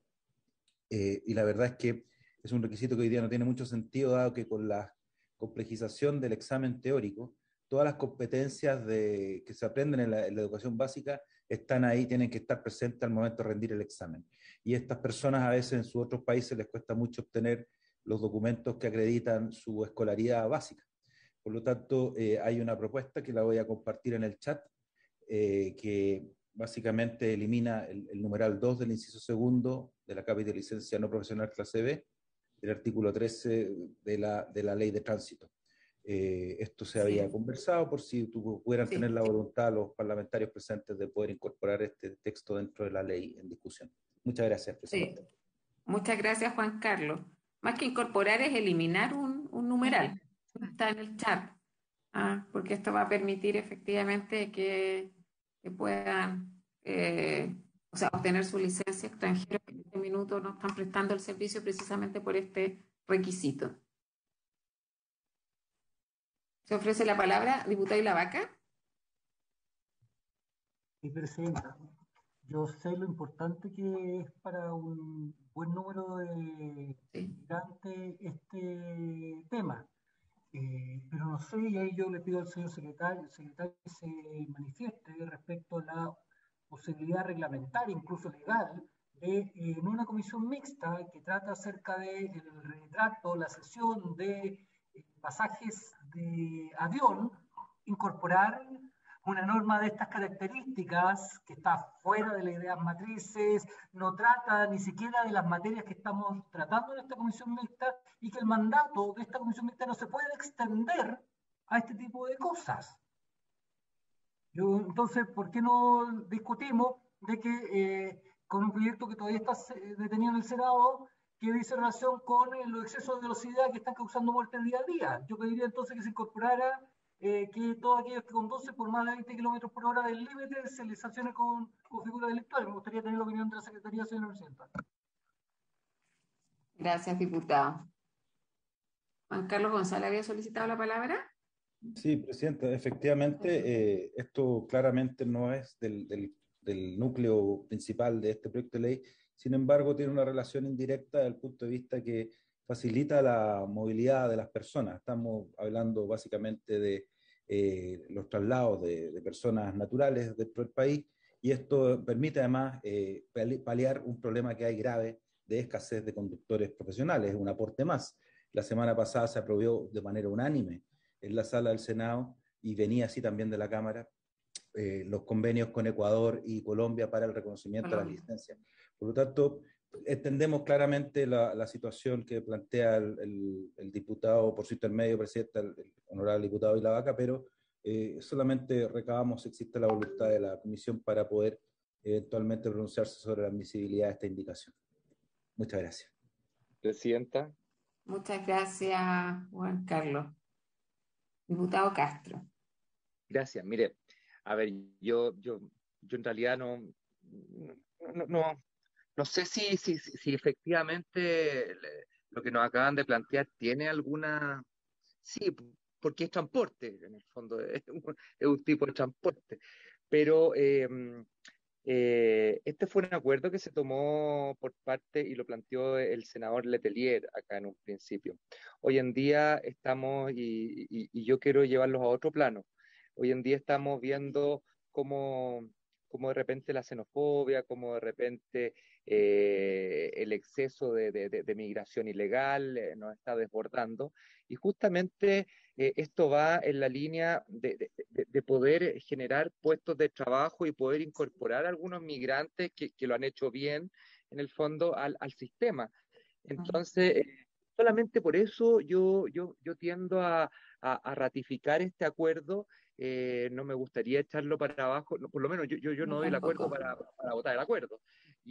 P: Y la verdad es que es un requisito que hoy día no tiene mucho sentido, dado que con la complejización del examen teórico, todas las competencias que se aprenden en la educación básica están ahí, tienen que estar presentes al momento de rendir el examen. Y estas personas a veces en sus otros países les cuesta mucho obtener los documentos que acreditan su escolaridad básica. Por lo tanto, hay una propuesta que la voy a compartir en el chat, que básicamente elimina el numeral 2 del inciso segundo de la cápita de licencia no profesional clase B, del artículo 13 de la ley de tránsito. Esto se había conversado por si pudieran tener la voluntad los parlamentarios presentes de poder incorporar este texto dentro de la ley en discusión. Muchas gracias, presidente.
B: Muchas gracias, Juan Carlos. Más que incorporar es eliminar un numeral. Está en el chat. Porque esto va a permitir efectivamente que puedan obtener su licencia extranjera que en este minuto no están prestando el servicio precisamente por este requisito. Se ofrece la palabra, diputado Ilavaca.
M: Sí, presidenta. Yo sé lo importante que es para un buen número de migrantes este tema. Pero no sé, y ahí yo le pido al señor secretario que se manifieste respecto a la posibilidad reglamentaria, incluso legal, de en una comisión mixta que trata acerca del retrato, la cesión de pasajes de avión, incorporar una norma de estas características que está fuera de las ideas matrices, no trata ni siquiera de las materias que estamos tratando en esta comisión mixta, y que el mandato de esta comisión mixta no se puede extender a este tipo de cosas. Entonces, ¿por qué no discutimos de que con un proyecto que todavía está detenido en el Senado, que dice relación con los excesos de velocidad que están causando muerte día a día? Yo pediría entonces que se incorporara que todos aquellos que conducen por más de 20 kilómetros por hora del límite se les sancione con figura delictual. Me gustaría tener la opinión de la Secretaría, señora presidenta.
B: Gracias, diputado. Juan Carlos González había solicitado la palabra.
P: Sí, presidenta, efectivamente, esto claramente no es del núcleo principal de este proyecto de ley, sin embargo, tiene una relación indirecta desde el punto de vista que facilita la movilidad de las personas. Estamos hablando básicamente de los traslados de personas naturales dentro del país, y esto permite además paliar un problema que hay grave de escasez de conductores profesionales, un aporte más. La semana pasada se aprobó de manera unánime en la sala del Senado, y venía así también de la Cámara, los convenios con Ecuador y Colombia para el reconocimiento de las licencias. Por lo tanto, entendemos claramente la situación que plantea el diputado, por su intermedio, presidente, el honorable diputado Ilavaca, pero solamente recabamos si existe la voluntad de la comisión para poder eventualmente pronunciarse sobre la admisibilidad de esta indicación. Muchas gracias.
O: Presidenta.
B: Muchas gracias, Juan Carlos. Diputado Castro.
O: Gracias. Mire, a ver, yo en realidad no sé si efectivamente lo que nos acaban de plantear tiene alguna... Sí, porque es transporte, en el fondo, es un tipo de transporte. Pero este fue un acuerdo que se tomó por parte, y lo planteó el senador Letelier acá en un principio. Hoy en día estamos, y yo quiero llevarlos a otro plano, hoy en día estamos viendo cómo de repente la xenofobia, cómo de repente el exceso de migración ilegal nos está desbordando, y justamente esto va en la línea de poder generar puestos de trabajo y poder incorporar a algunos migrantes que lo han hecho bien, en el fondo, al sistema. Entonces, solamente por eso yo tiendo a ratificar este acuerdo. No me gustaría echarlo para abajo, por lo menos yo no doy el acuerdo para votar el acuerdo.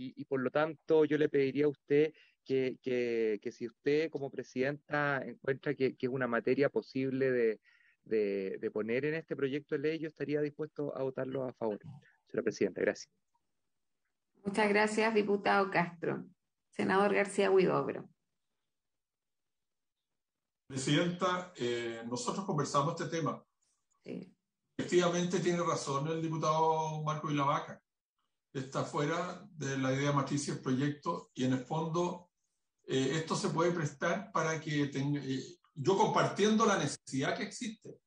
O: Y por lo tanto, yo le pediría a usted que si usted como presidenta encuentra que es una materia posible de poner en este proyecto de ley, yo estaría dispuesto a votarlo a favor. Señora presidenta, gracias.
B: Muchas gracias, diputado Castro. Senador García Huidobro.
G: Presidenta, nosotros conversamos este tema.
B: Sí.
G: Efectivamente tiene razón el diputado Marco Vilavaca. Está fuera de la idea matriz del proyecto y en el fondo esto se puede prestar para que tenga, yo compartiendo la necesidad que existe,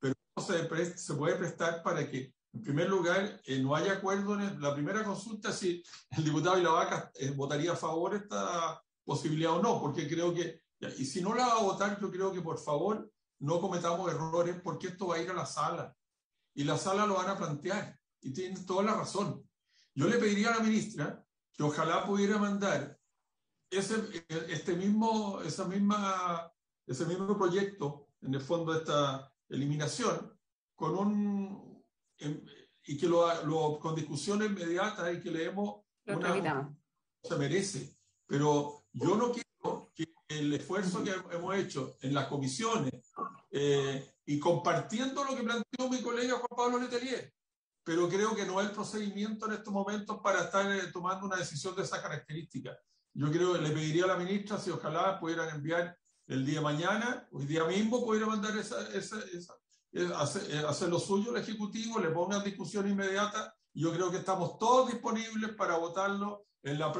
G: pero se puede prestar para que en primer lugar no haya acuerdo en la primera consulta si el diputado Vilavaca votaría a favor de esta posibilidad o no, porque creo que, y si no la va a votar, yo creo que por favor no cometamos errores porque esto va a ir a la sala y la sala lo van a plantear y tienen toda la razón. Yo le pediría a la ministra que ojalá pudiera mandar ese mismo proyecto, en el fondo de esta eliminación, y que con discusión inmediata y que leemos se merece. Pero yo no quiero que el esfuerzo que hemos hecho en las comisiones y compartiendo lo que planteó mi colega Juan Pablo Letelier, pero creo que no es el procedimiento en estos momentos para estar tomando una decisión de esa característica. Yo creo que le pediría a la ministra si ojalá pudieran enviar el día de mañana, hoy día mismo pudiera mandar hacer lo suyo el Ejecutivo, le pongan discusión inmediata. Yo creo que estamos todos disponibles para votarlo en la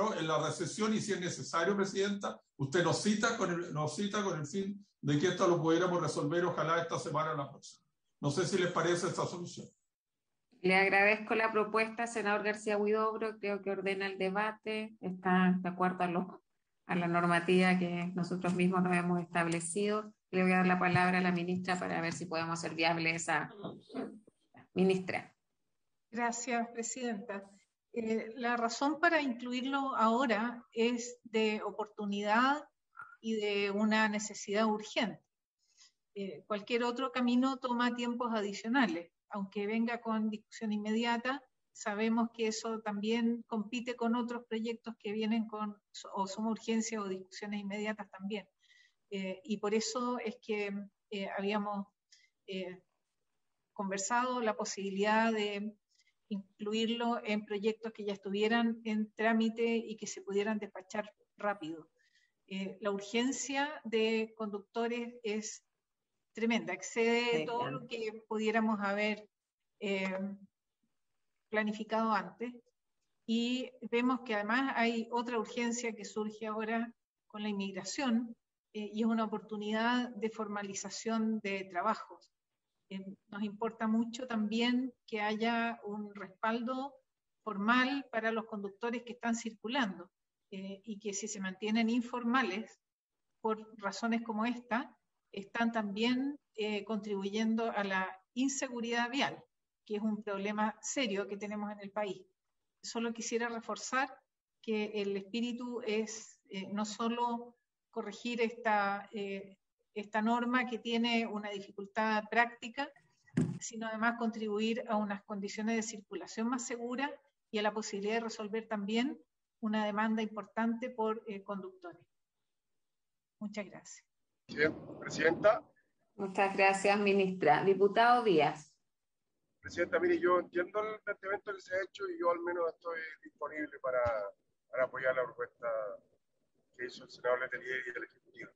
G: recesión y si es necesario, Presidenta, usted nos cita con el fin de que esto lo pudiéramos resolver, ojalá esta semana o la próxima. No sé si les parece esta solución.
B: Le agradezco la propuesta, senador García Huidobro, creo que ordena el debate, está de acuerdo a la normativa que nosotros mismos nos hemos establecido. Le voy a dar la palabra a la ministra para ver si podemos hacer viable esa. Ministra.
K: Gracias, presidenta. La razón para incluirlo ahora es de oportunidad y de una necesidad urgente. Cualquier otro camino toma tiempos adicionales. Aunque venga con discusión inmediata, sabemos que eso también compite con otros proyectos que vienen o son urgencias o discusiones inmediatas también. Y por eso es que habíamos conversado la posibilidad de incluirlo en proyectos que ya estuvieran en trámite y que se pudieran despachar rápido. La urgencia de conductores es tremenda, excede todo lo que pudiéramos haber planificado antes, y vemos que además hay otra urgencia que surge ahora con la inmigración, y es una oportunidad de formalización de trabajos. Nos importa mucho también que haya un respaldo formal para los conductores que están circulando, y que si se mantienen informales por razones como esta, están también contribuyendo a la inseguridad vial, que es un problema serio que tenemos en el país. Solo quisiera reforzar que el espíritu es no solo corregir esta norma que tiene una dificultad práctica, sino además contribuir a unas condiciones de circulación más seguras y a la posibilidad de resolver también una demanda importante por conductores. Muchas gracias.
L: Presidenta.
B: Muchas gracias, ministra. Diputado Díaz.
L: Presidenta, mire, yo entiendo el planteamiento que se ha hecho y yo al menos estoy disponible para apoyar la propuesta que hizo el senador Letelier y el Ejecutivo.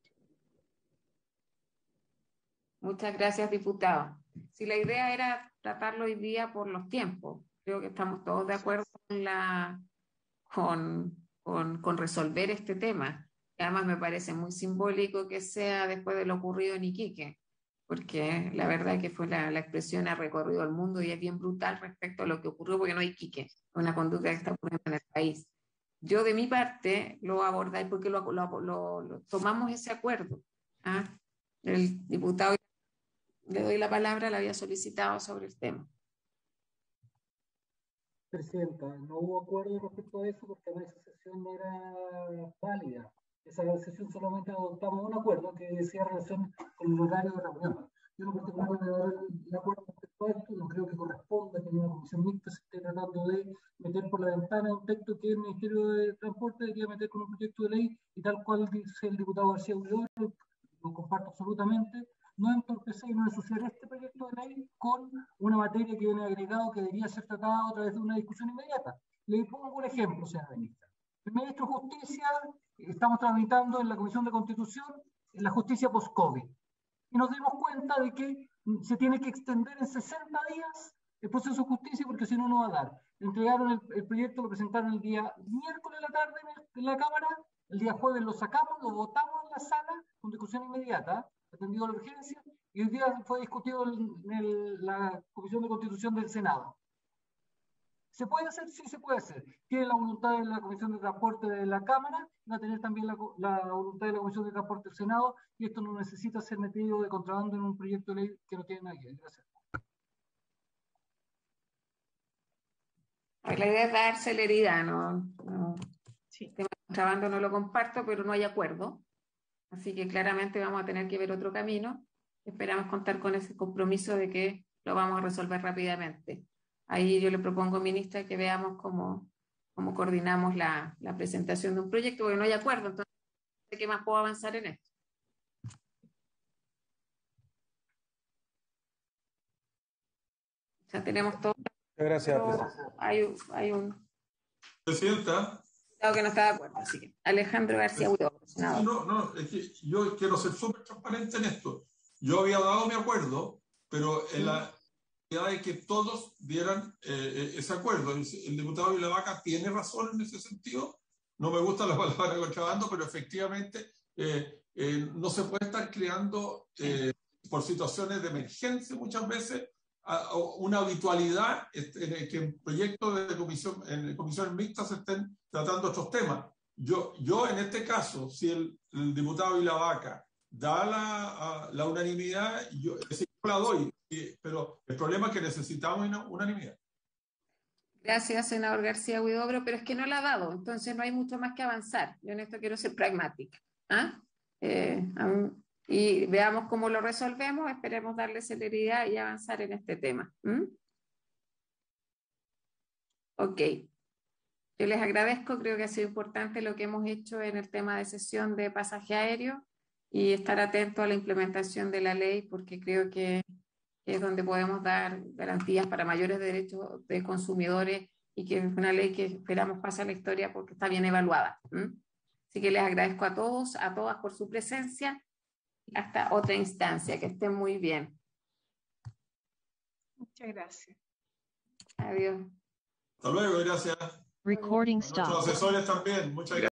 B: Muchas gracias, diputado. Si la idea era tratarlo hoy día por los tiempos, creo que estamos todos de acuerdo con resolver este tema. Además me parece muy simbólico que sea después de lo ocurrido en Iquique, porque la verdad que fue la expresión ha recorrido el mundo y es bien brutal respecto a lo que ocurrió, porque no hay Iquique, una conducta que está ocurriendo en el país. Yo de mi parte lo abordaré porque lo tomamos ese acuerdo. El diputado, le doy la palabra, le había solicitado sobre el tema.
M: Presidenta, no hubo acuerdo respecto a eso porque esa sesión no era válida. Esa sesión solamente adoptamos un acuerdo que decía relación con el horario de reunión. Yo en lo particular me voy a dar el acuerdo respecto a esto, no creo que corresponda que en una comisión mixta se esté tratando de meter por la ventana un texto que el Ministerio de Transporte debería meter con un proyecto de ley, y tal cual dice el diputado García Huidobro, lo comparto absolutamente, no entorpecer y no ensuciar este proyecto de ley con una materia que viene agregado que debería ser tratada a través de una discusión inmediata. Le pongo un ejemplo, señora ministra. El ministro de Justicia, estamos tramitando en la Comisión de Constitución la justicia post-COVID. Y nos dimos cuenta de que se tiene que extender en 60 días el proceso de justicia porque si no, no va a dar. Entregaron el proyecto, lo presentaron el día miércoles de la tarde en la Cámara, el día jueves lo sacamos, lo votamos en la sala con discusión inmediata, atendido a la urgencia, y hoy día fue discutido en la Comisión de Constitución del Senado. ¿Se puede hacer? Sí, se puede hacer. Tiene la voluntad de la Comisión de Transporte de la Cámara, va a tener también la voluntad de la Comisión de Transporte del Senado, y esto no necesita ser metido de contrabando en un proyecto de ley que no tiene nada que ver. Gracias.
B: La idea es dar celeridad, ¿no? Sí. El tema de contrabando no lo comparto, pero no hay acuerdo. Así que claramente vamos a tener que ver otro camino. Esperamos contar con ese compromiso de que lo vamos a resolver rápidamente. Ahí yo le propongo, ministra, que veamos cómo coordinamos la presentación de un proyecto, porque no hay acuerdo, entonces, ¿de qué más puedo avanzar en esto? Ya tenemos todo.
P: Gracias,
B: Hay un...
G: Presidenta.
B: Que no está de acuerdo, así que Alejandro García Huidobro, senador.
G: No, es que yo quiero ser súper transparente en esto. Yo había dado mi acuerdo, pero en la idea de que todos dieran ese acuerdo. El diputado Vilavaca tiene razón en ese sentido. No me gusta la palabra contrabando, pero efectivamente no se puede estar creando por situaciones de emergencia muchas veces una habitualidad en que en proyectos de comisiones mixtas se estén tratando otros temas. Yo en este caso, si el diputado Vilavaca da la unanimidad, yo la doy, pero el problema es que necesitamos una unanimidad.
B: Gracias, senador García Huidobro, pero es que no la ha dado, entonces no hay mucho más que avanzar. Yo en esto quiero ser pragmática. Y veamos cómo lo resolvemos, esperemos darle celeridad y avanzar en este tema. Ok. Yo les agradezco, creo que ha sido importante lo que hemos hecho en el tema de cesión de pasaje aéreo y estar atento a la implementación de la ley, porque creo que es donde podemos dar garantías para mayores derechos de consumidores y que es una ley que esperamos pase a la historia porque está bien evaluada. Así que les agradezco a todos, a todas por su presencia. Hasta otra instancia, que estén muy bien.
K: Muchas gracias.
B: Adiós.
G: Hasta luego, gracias.
A: Recording
G: A nuestros
A: stopped.
G: asesores también, muchas gracias.